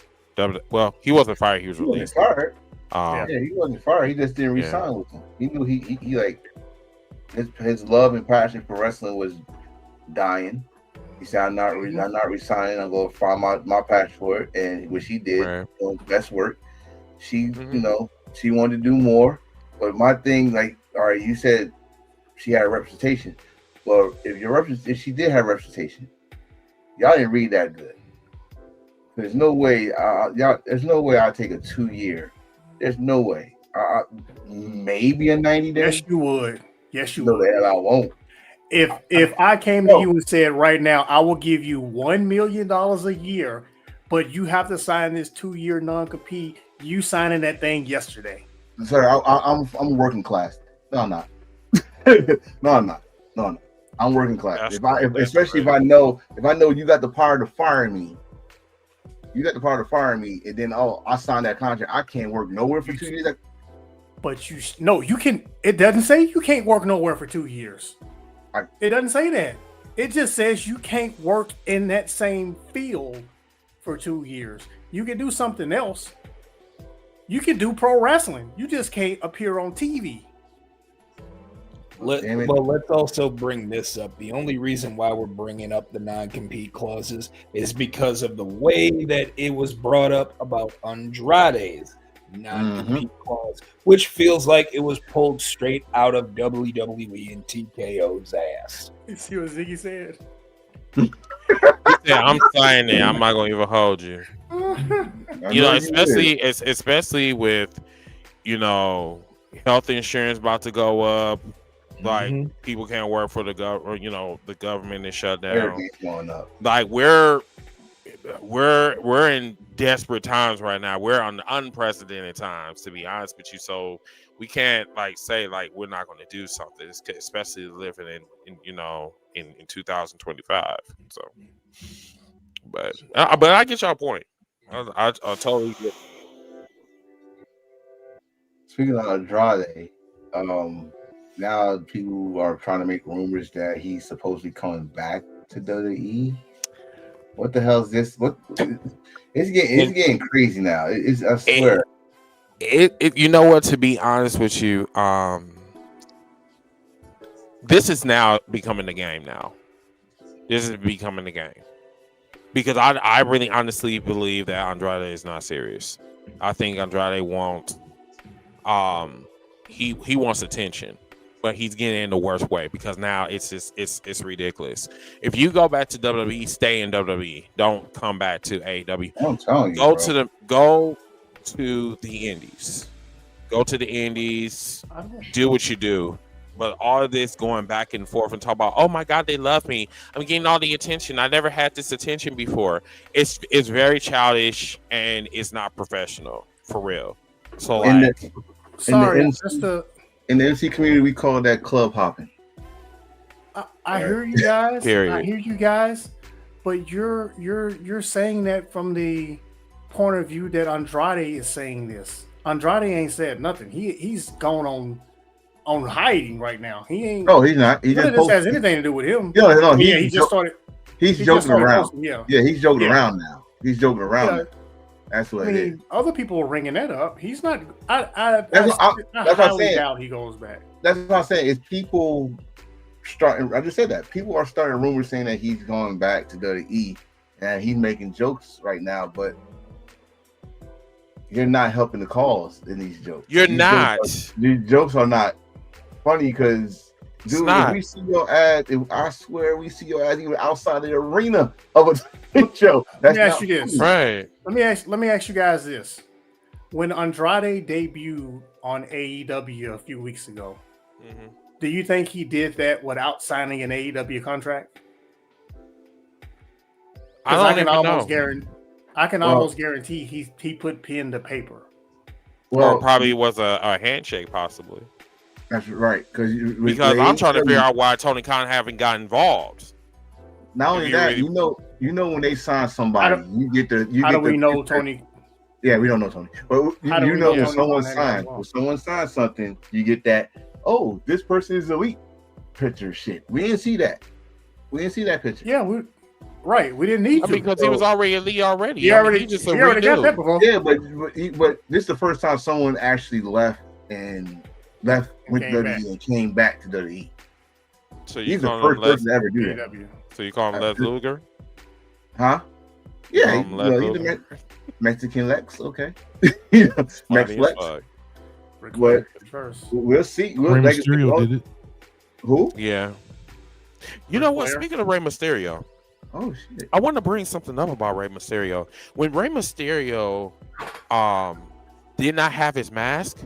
well, he wasn't fired, he was released. He wasn't fired. He wasn't fired. He just didn't resign with him. He knew he his love and passion for wrestling was dying. He said, I'm not resigning. I'm going to find my passion for it. And which he did, best work. She, she wanted to do more. But my thing, all right, you said she had a representation. Well, if she did have representation, y'all didn't read that good. There's no way, there's no way I'll take a 2-year. There's no way. Maybe a 90 days. Yes, you would. Yes, you would. No, the hell I won't. If I came to you and said right now, I will give you $1 million a year, but you have to sign this 2-year non-compete, you signing that thing yesterday. Sir, I'm working class. No, I'm not. No, I'm not. I'm working class. If I know you got the power to fire me. You got the power to fire me, and then I signed that contract. I can't work nowhere for 2 years. But you can. It doesn't say you can't work nowhere for 2 years. It doesn't say that. It just says you can't work in that same field for 2 years. You can do something else. You can do pro wrestling. You just can't appear on TV. Let's also bring this up. The only reason why we're bringing up the non-compete clauses is because of the way that it was brought up about Andrade's non-compete clause, which feels like it was pulled straight out of WWE and TKO's ass. You see what Ziggy said? Yeah, I'm signing it. I'm not gonna even hold you. Especially with health insurance about to go up. Like Mhm. people can't work for the the government is shut down. Everything's going up. Like we're in desperate times right now. We're on unprecedented times, to be honest with you. So we can't like say like we're not going to do something, especially living in 2025. So, but I get y'all point. I totally get. Speaking of Andrade, now people are trying to make rumors that he's supposedly coming back to WWE. What the hell is this? What it's getting crazy now. I swear. You know what? To be honest with you, this is now becoming the game. Now, this is becoming the game because I really honestly believe that Andrade is not serious. I think Andrade wants he wants attention, but he's getting in the worst way because now it's just it's ridiculous. If you go back to WWE, stay in WWE. Don't come back to AEW. I'm telling you, Go to the indies. Go to the indies. Do what you do. But all of this going back and forth and talk about, oh my God, they love me. I'm getting all the attention. I never had this attention before. It's very childish and it's not professional for real. So in like, the MC community, we call that club hopping. I hear you guys. Period. I hear you guys, but you're saying that from the point of view that Andrade is saying this. Andrade ain't said nothing. He's going on hiding right now. He ain't. No, he's not. He none of this has anything to do with him. No, he just started. He's joking around. Yeah, he's joking around now. He's joking around. Yeah. That's what it is. Other people are ringing that up. He's not. That's I what I'm saying. doubt he goes back. That's what I'm saying. Is people starting? I just said that people are starting rumors saying that he's going back to WWE, and he's making jokes right now. But you're not helping the cause in these jokes. These jokes are not funny because, dude, if we see your ad, I swear we see your ad even outside the arena of a show. Let me ask you this. Right. Let me ask you guys this. When Andrade debuted on AEW a few weeks ago, do you think he did that without signing an AEW contract? I can almost guarantee he put pen to paper. Well, or probably was a handshake, possibly. That's right, because I'm trying to figure out why Tony Khan haven't got involved. Not only that, you know when they sign somebody, you get the. How do we know Tony? Yeah, we don't know Tony, but you know when someone signs something, you get that. Oh, this person is elite picture shit. We didn't see that. We didn't see that picture. Yeah, we didn't need to because he was already elite already. He already got that before. Yeah, but this is the first time someone actually left with WWE and came back to WWE. So he's the first person to ever do that. So you call him Les Luger? Huh? Yeah, he's the Mexican Lex. Okay, Mex Lex. But we'll see. Rey Mysterio did it. Who? Yeah. You know what? Speaking of Rey Mysterio, oh shit! I want to bring something up about Rey Mysterio. When Rey Mysterio, did not have his mask,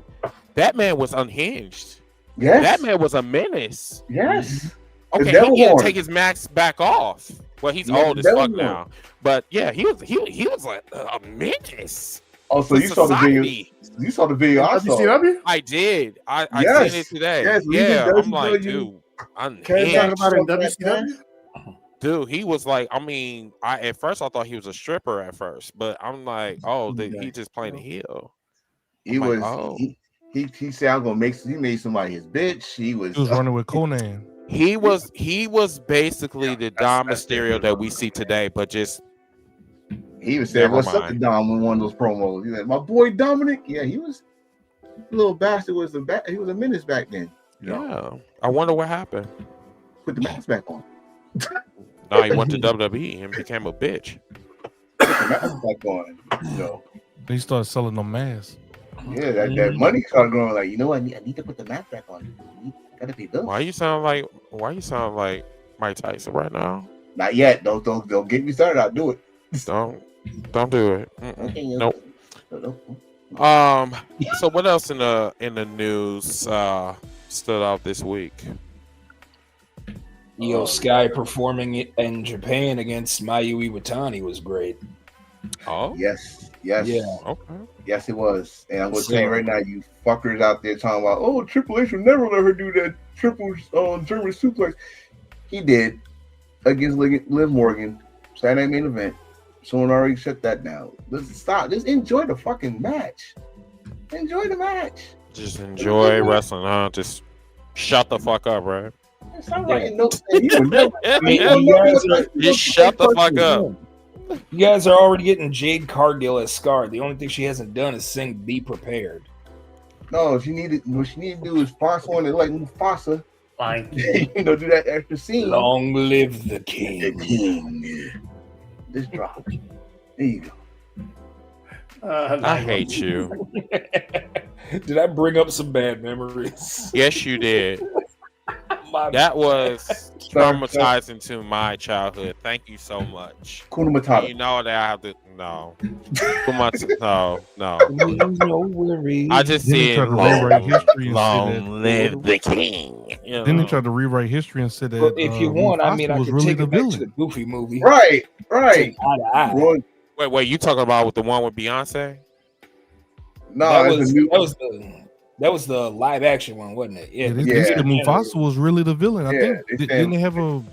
that man was unhinged. Yes, that man was a menace. Yes. Okay, he didn't take his mask back off. Well, he's old as fuck now, but yeah, he was like a menace. Oh, so you saw the video? You saw the video? I saw. WCW? I did. I seen it today. Yes, yeah, I'm like, dude, unhinged. About in WCW? Dude, he was like, I mean, at first I thought he was a stripper at first, but I'm like, oh, he just playing a heel. He was. Oh. He said, "I'm gonna make." He made somebody his bitch. He was running with Conan. He was basically the Dom Mysterio that we see today, but just he was saying, "What's up to Dom?" in one of those promos. He's like, "My boy Dominic." Yeah, he was a little bastard. He was a menace back then. Yeah, I wonder what happened. Put the mask back on. No, he went to WWE and became a bitch. Put the mask back on. They started selling them masks. Yeah, that money started growing. Like, I need to put the mask back on. Gotta be built. Why you sound like Mike Tyson right now? Not yet. Don't get me started. I'll do it. Don't do it. Okay, nope. So what else in the news stood out this week? Io Sky performing in Japan against Mayu Iwatani was great. Oh, Yes. Yeah. okay. Yes, it was. And I'm going to tell you right now, you fuckers out there talking about, oh, Triple H would never let her do that triple German suplex. He did against Liv Morgan, Saturday Night Main Event. Someone already shut that down. Let's stop. Just enjoy the fucking match. Enjoy the match. Just enjoy wrestling, huh? Just shut the fuck up, right? Stop writing notes. You would never. I mean, you guys are, Just shut the fuck up. you guys are already getting Jade Cargill as Scar. The only thing she hasn't done is sing "Be Prepared." No, what she needed to do is find someone that like Mufasa. Fine. Do that extra scene. Long live the king. The king. Just drop. There you go. I hate you. Did I bring up some bad memories? Yes, you did. That was traumatizing to my childhood. Thank you so much. Kuna Matata. You know that I have to no. No. No worries. I just Then he said tried to rewrite history and long live the king. You know? Then they tried to rewrite history and said that But if you want, I mean, I was could really take the it back to villain. the Goofy movie. Right. Take eye to eye. Roy- Wait, you talking about with the one with Beyonce? No, That was the live action one, wasn't it? Yeah, they said Mufasa was really the villain. I think didn't they have a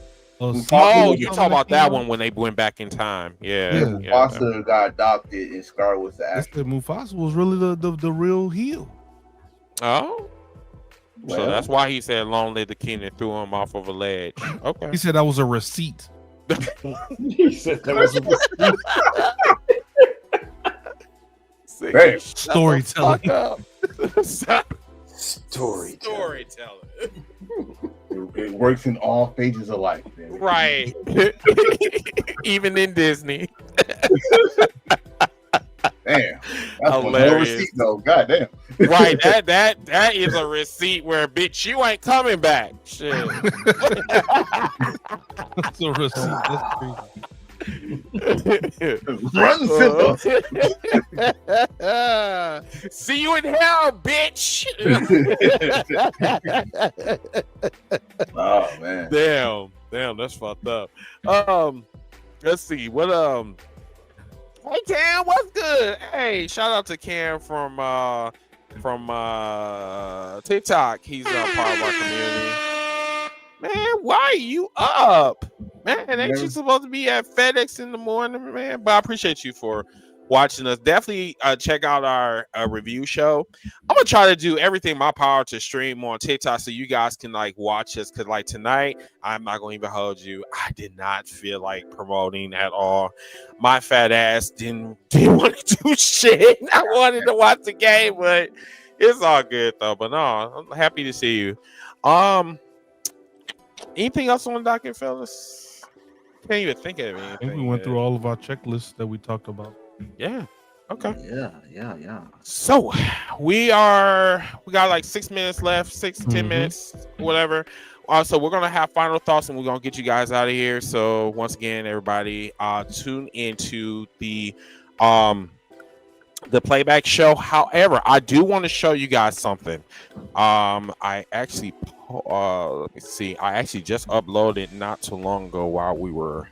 Oh, you talking about that one when they went back in time? Yeah. Mufasa got adopted and Scar was the They actor. said Mufasa was really the real heel. Oh. So Well. that's why he said long live the king and threw him off of a ledge. Okay. He said that was a receipt. He said that was Hey, storytelling. Storytelling. It works in all phases of life, man. Right. Even in Disney. Damn. That's a Hilarious. receipt, though. God damn. Right. That is a receipt where bitch you ain't coming back. Shit. That's a receipt. That's crazy. Run, Simba. See you in hell, bitch. Oh man. Damn, that's fucked up. Let's see. What hey Cam, what's good? Hey, shout out to Cam from TikTok. He's a part of our community. Man, why are you up? Man, ain't you supposed to be at FedEx in the morning, man? But I appreciate you for watching us. Definitely check out our review show. I'm gonna try to do everything in my power to stream on TikTok so you guys can like watch us. Cause like tonight, I'm not gonna even hold you. I did not feel like promoting at all. My fat ass didn't want to do shit. I wanted to watch the game, but it's all good though. But no, I'm happy to see you. Anything else on the docket, fellas? Can't even think of anything. I think we went through all of our checklists that we talked about. Yeah. Okay. Yeah. So we got like 6 minutes left, 10 minutes, whatever. So we're gonna have final thoughts and we're gonna get you guys out of here. So once again, everybody, tune into the playback show. However, I do want to show you guys something. I actually let me see. I actually just uploaded not too long ago while we were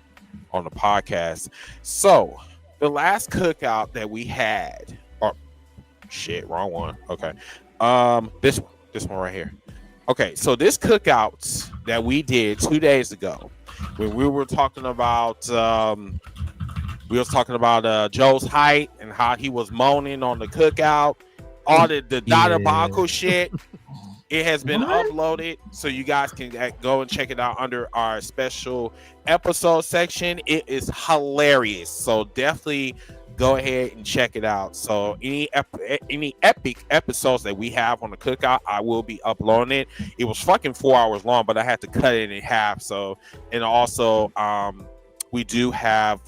on the podcast. So the last cookout that we had. Oh shit, wrong one. Okay. This one right here. Okay, so this cookout that we did 2 days ago, when we were talking about Joe's height and how he was moaning on the cookout, all the diabolical shit. It has been uploaded, so you guys can go and check it out under our special episode section. It is hilarious, so definitely go ahead and check it out. So any epic episodes that we have on the cookout, I will be uploading it. It was fucking 4 hours long, but I had to cut it in half. So, and also we do have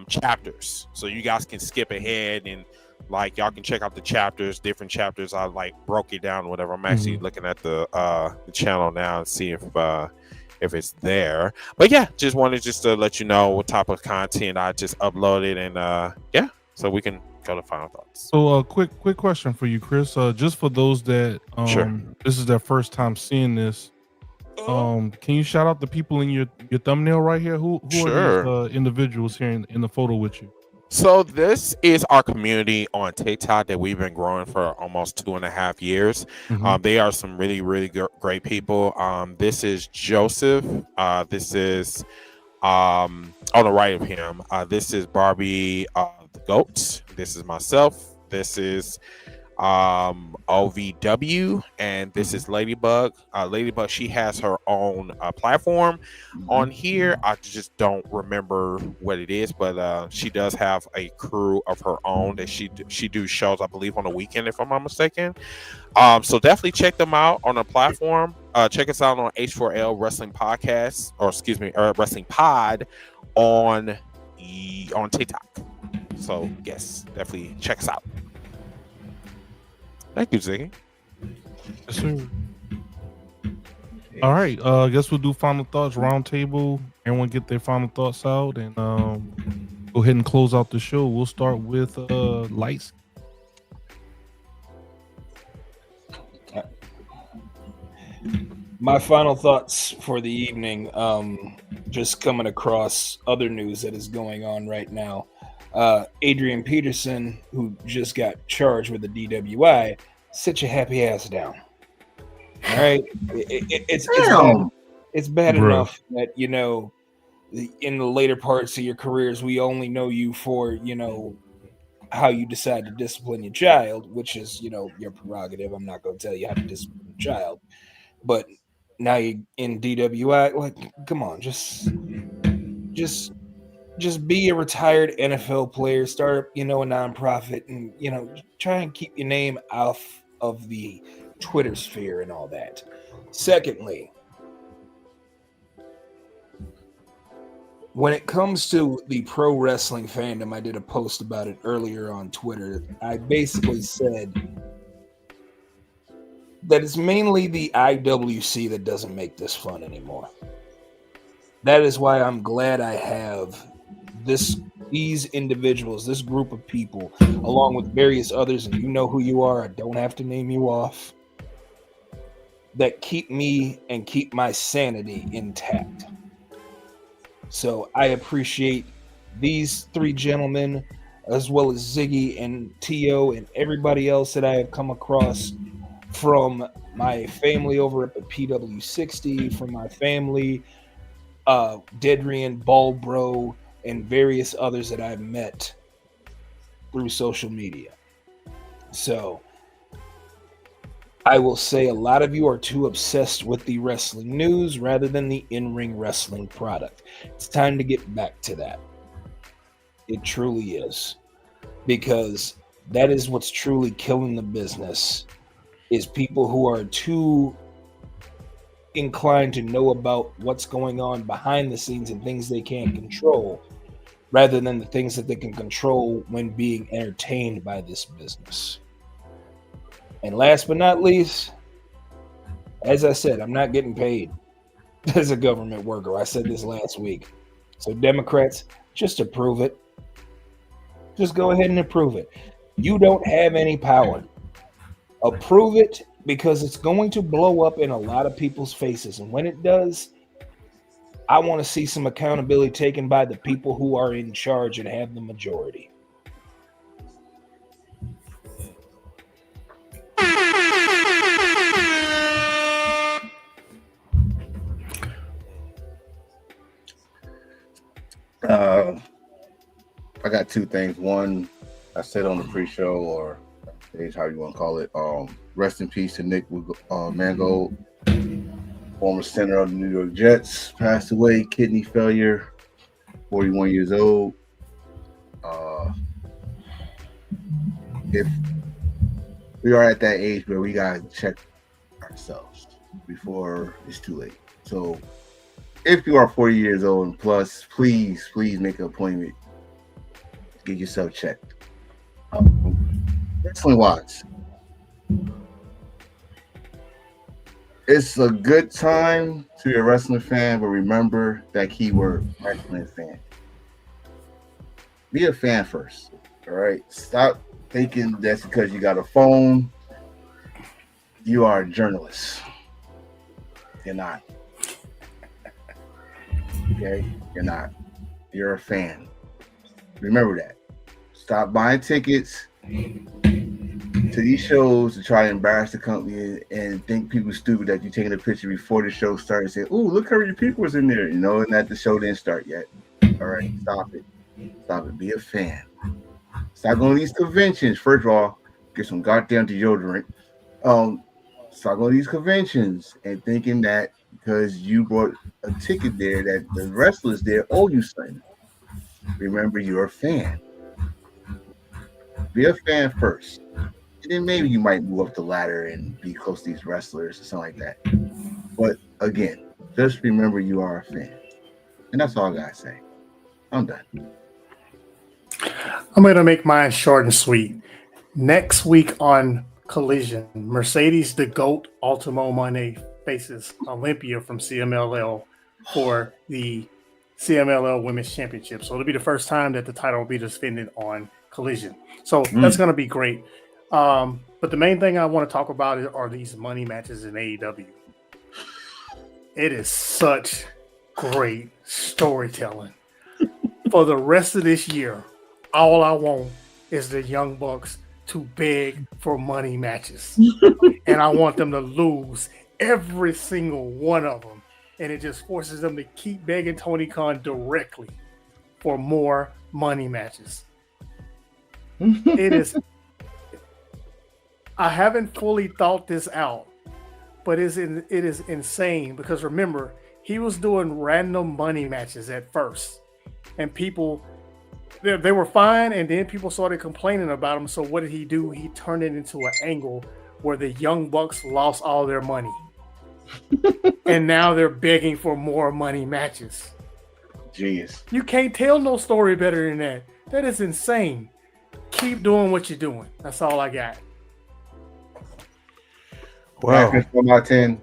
chapters, so you guys can skip ahead and like y'all can check out the chapters, different chapters. I like broke it down or whatever. I'm actually looking at the channel now and see if it's there. But yeah, just wanted to let you know what type of content I just uploaded, and so we can get your final thoughts. So, quick question for you, Chris. Just for those that Sure. this is their first time seeing this, can you shout out the people in your thumbnail right here? Who Sure. are these individuals here in the photo with you? So this is our community on TikTok that we've been growing for almost 2.5 years. They are some really great people. This is Joseph. This is on the right of him. This is Barbie the Goat. This is myself. This is OVW, and this is Ladybug. Ladybug, she has her own platform on here. I just don't remember what it is, but she does have a crew of her own that she do shows, I believe, on the weekend, if I'm not mistaken. So definitely check them out on the platform. Check us out on H4L Wrestling Podcast, or excuse me, Wrestling Pod on TikTok. So yes, definitely check us out. Thank you, Ziggy. Yes, sir. All right. I guess we'll do final thoughts, round table. Everyone get their final thoughts out, and go ahead and close out the show. We'll start with Lights. My final thoughts for the evening, just coming across other news that is going on right now. Adrian Peterson, who just got charged with a DWI, sit your happy ass down. All right, it's bad enough that, you know, in the later parts of your careers, we only know you for, you know, how you decide to discipline your child, which is, you know, your prerogative. I'm not going to tell you how to discipline your child, but now you're in DWI. Like, come on, just be a retired NFL player, start, you know, a nonprofit, and, you know, try and keep your name off of the Twitter sphere and all that. Secondly, when it comes to the pro wrestling fandom, I did a post about it earlier on Twitter. I basically said that it's mainly the IWC that doesn't make this fun anymore. That is why I'm glad I have these individuals, this group of people, along with various others, and you know who you are, I don't have to name you off, that keep me and keep my sanity intact. So I appreciate these three gentlemen, as well as Ziggy and Tio and everybody else that I have come across, from my family over at the PW60, from my family, Dedrian, Ballbro, and various others that I've met through social media. So I will say a lot of you are too obsessed with the wrestling news rather than the in-ring wrestling product. It's time to get back to that. It truly is. Because that is what's truly killing the business, is people who are too inclined to know about what's going on behind the scenes and things they can't control, rather than the things that they can control when being entertained by this business. And last but not least, as I said, I'm not getting paid as a government worker. I said this last week. So Democrats, just approve it. Just go ahead and approve it. You don't have any power. Approve it, because it's going to blow up in a lot of people's faces. And when it does, I want to see some accountability taken by the people who are in charge and have the majority. I got two things. One, I said on the pre-show, or stage, how you want to call it. Rest in peace to Nick Mangold, former center of the New York Jets, passed away, kidney failure, 41 years old. If we are at that age where we gotta check ourselves before it's too late. So if you are 40 years old and plus, please make an appointment. Get yourself checked. Wrestling wise, it's a good time to be a wrestling fan, but remember that keyword, wrestling fan. Be a fan first. All right. Stop thinking that's because you got a phone. You are a journalist. You're not. Okay? You're not. You're a fan. Remember that. Stop buying tickets to these shows to try to embarrass the company and think people stupid that you're taking a picture before the show starts and say, "Oh, look how many people was in there," knowing that the show didn't start yet. All right, stop it. Stop it. Be a fan. Stop going to these conventions. First of all, get some goddamn deodorant. Start going to these conventions and thinking that because you bought a ticket there that the wrestlers there owe you something. Remember, you're a fan. Be a fan first. And then maybe you might move up the ladder and be close to these wrestlers or something like that. But again, just remember you are a fan. And that's all I gotta say. I'm done. I'm going to make mine short and sweet. Next week on Collision, Mercedes the GOAT Ultimo Money faces Olympia from CMLL for the CMLL Women's Championship. So it'll be the first time that the title will be defended on Collision. So that's going to be great. But the main thing I want to talk about are these money matches in AEW. It is such great storytelling. For the rest of this year, all I want is the Young Bucks to beg for money matches. And I want them to lose every single one of them. And it just forces them to keep begging Tony Khan directly for more money matches. It is. I haven't fully thought this out, but it is insane because remember, he was doing random money matches at first, and people they were fine, and then people started complaining about him. So what did he do? He turned it into an angle where the Young Bucks lost all their money, and now they're begging for more money matches. Jeez, you can't tell no story better than that. That is insane. Keep doing what you're doing. That's all I got. Wow. 1 out of 10.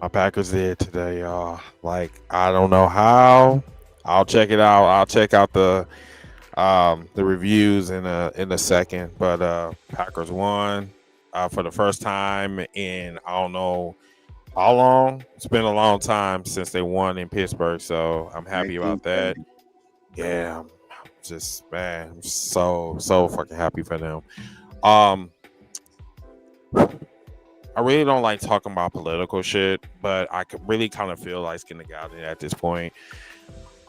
My Packers did today, y'all. Like, I don't know how. I'll check it out. I'll check out the reviews in a second. But Packers won for the first time in I don't know how long. It's been a long time since they won in Pittsburgh, so I'm happy about that. Yeah, I'm just, man, I'm so fucking happy for them. I really don't like talking about political shit, but I could really kind of feel like getting out of it at this point.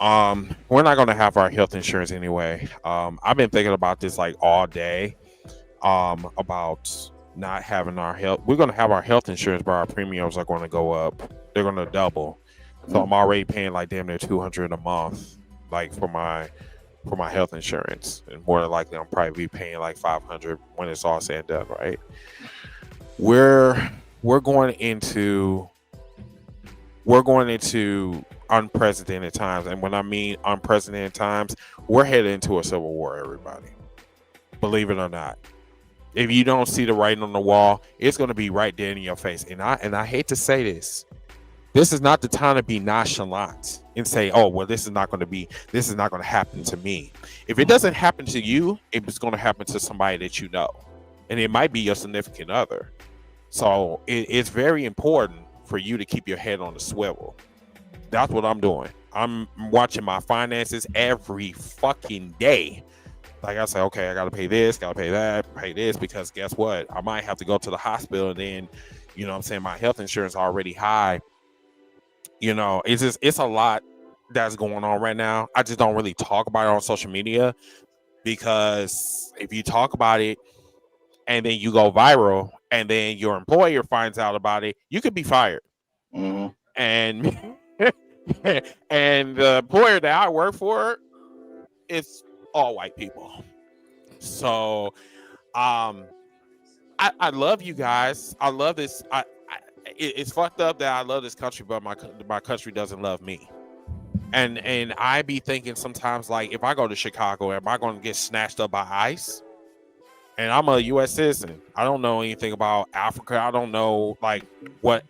We're not gonna have our health insurance anyway. I've been thinking about this like all day. About not having our health. We're gonna have our health insurance, but our premiums are going to go up. They're going to double. So I'm already paying like damn near $200 a month, like for my health insurance, and more than likely I'm probably be paying like $500 when it's all said and done. Right? We're going into unprecedented times, and when I mean unprecedented times, we're headed into a civil war. Everybody, believe it or not. If you don't see the writing on the wall, it's going to be right there in your face. And I hate to say this. This is not the time to be nonchalant and say, "Oh, well, this is not going to happen to me." If it doesn't happen to you, it's going to happen to somebody that you know, and it might be your significant other. So it's very important for you to keep your head on the swivel. That's what I'm doing. I'm watching my finances every fucking day. Like I say, okay, I got to pay this, got to pay that, pay this, because guess what? I might have to go to the hospital, and then, you know what I'm saying, my health insurance is already high. You know, it's a lot that's going on right now. I just don't really talk about it on social media, because if you talk about it and then you go viral and then your employer finds out about it, you could be fired. Mm-hmm. And and the employer that I work for, it's all white people. So I love you guys. I love this. It's fucked up that I love this country, but my country doesn't love me. And I be thinking sometimes, like, if I go to Chicago, am I going to get snatched up by ICE? and I'm a U.S. citizen. I don't know anything about Africa. I don't know like what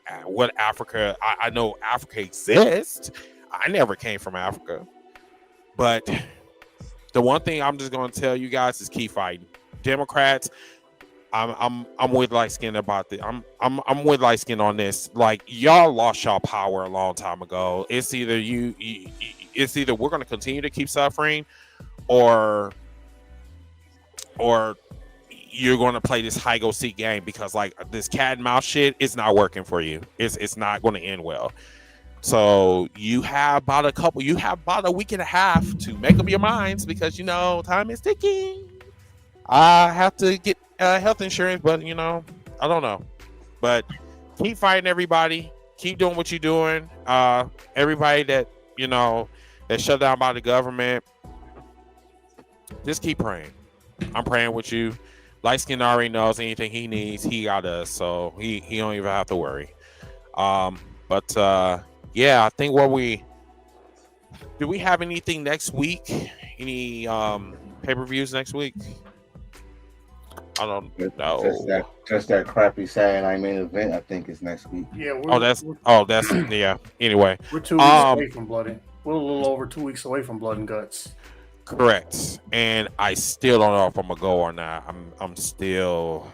Africa. I know Africa exists. I never came from Africa, but the one thing I'm just gonna tell you guys is keep fighting. Democrats, I'm with light skin about this. I'm with light skin on this. Like y'all lost y'all power a long time ago. It's either it's either we're gonna continue to keep suffering, or you're going to play this hide go seek game, because like this cat and mouse shit is not working for you. It's not going to end well. So you have about a week and a half to make up your minds, because time is ticking. I have to get health insurance, but I don't know. But keep fighting, everybody. Keep doing what you're doing. Everybody that that's shut down by the government, just keep praying. I'm praying with you. Light Skin already knows anything he needs, he got us, so he don't even have to worry. But yeah, I think do we have anything next week? Any pay-per-views next week? I don't know. Just that crappy Saturday Night Main Event, I think, is next week. Yeah. That's yeah. Anyway, we're 2 weeks away from Blood. We're a little over 2 weeks away from Blood and Guts. Correct. And I still don't know if I'm gonna go or not. I'm still,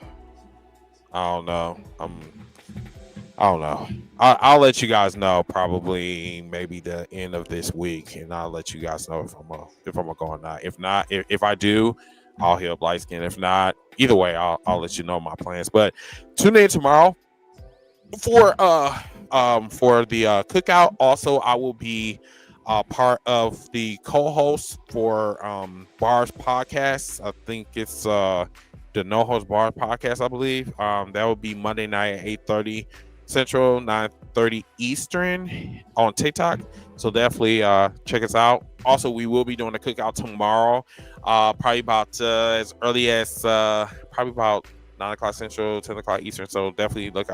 I don't know. I don't know. I'll let you guys know probably maybe the end of this week, and I'll let you guys know if I'm gonna go or not. If not, if I do, I'll hit up light skin. If not, either way, I'll let you know my plans. But tune in tomorrow for the cookout. Also, I will be part of the co-host for Bars Podcast. I think it's the No Host Bars Podcast, I believe. That will be Monday night at 8:30 Central, 9:30 Eastern on TikTok. So definitely check us out. Also, we will be doing a cookout tomorrow, probably about as early as probably about 9 o'clock Central, 10 o'clock Eastern. So definitely look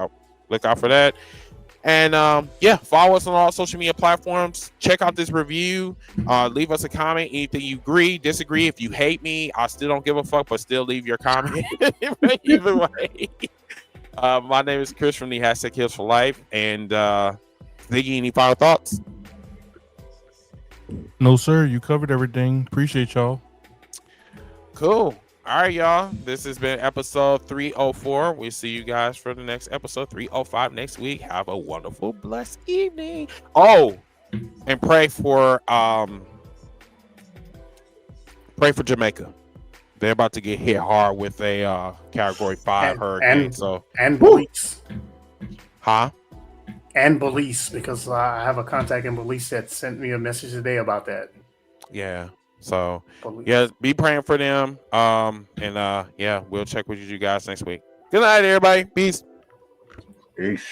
out for that. And yeah, follow us on all social media platforms. Check out this review. Leave us a comment. Anything you agree, disagree. If you hate me, I still don't give a fuck, but still leave your comment. Either way. My name is Chris from the hashtag Kills for Life. And Ziggy, any final thoughts? No, sir. You covered everything. Appreciate y'all. Cool. All right, y'all. This has been episode 304. We'll see you guys for the next episode 305 next week. Have a wonderful, blessed evening. Oh, and pray for Jamaica. They're about to get hit hard with a Category 5 hurricane. And Belize. Huh? And Belize, because I have a contact in Belize that sent me a message today about that. Yeah. So yeah, be praying for them. And yeah, we'll check with you guys next week. Good night, everybody. Peace. Peace.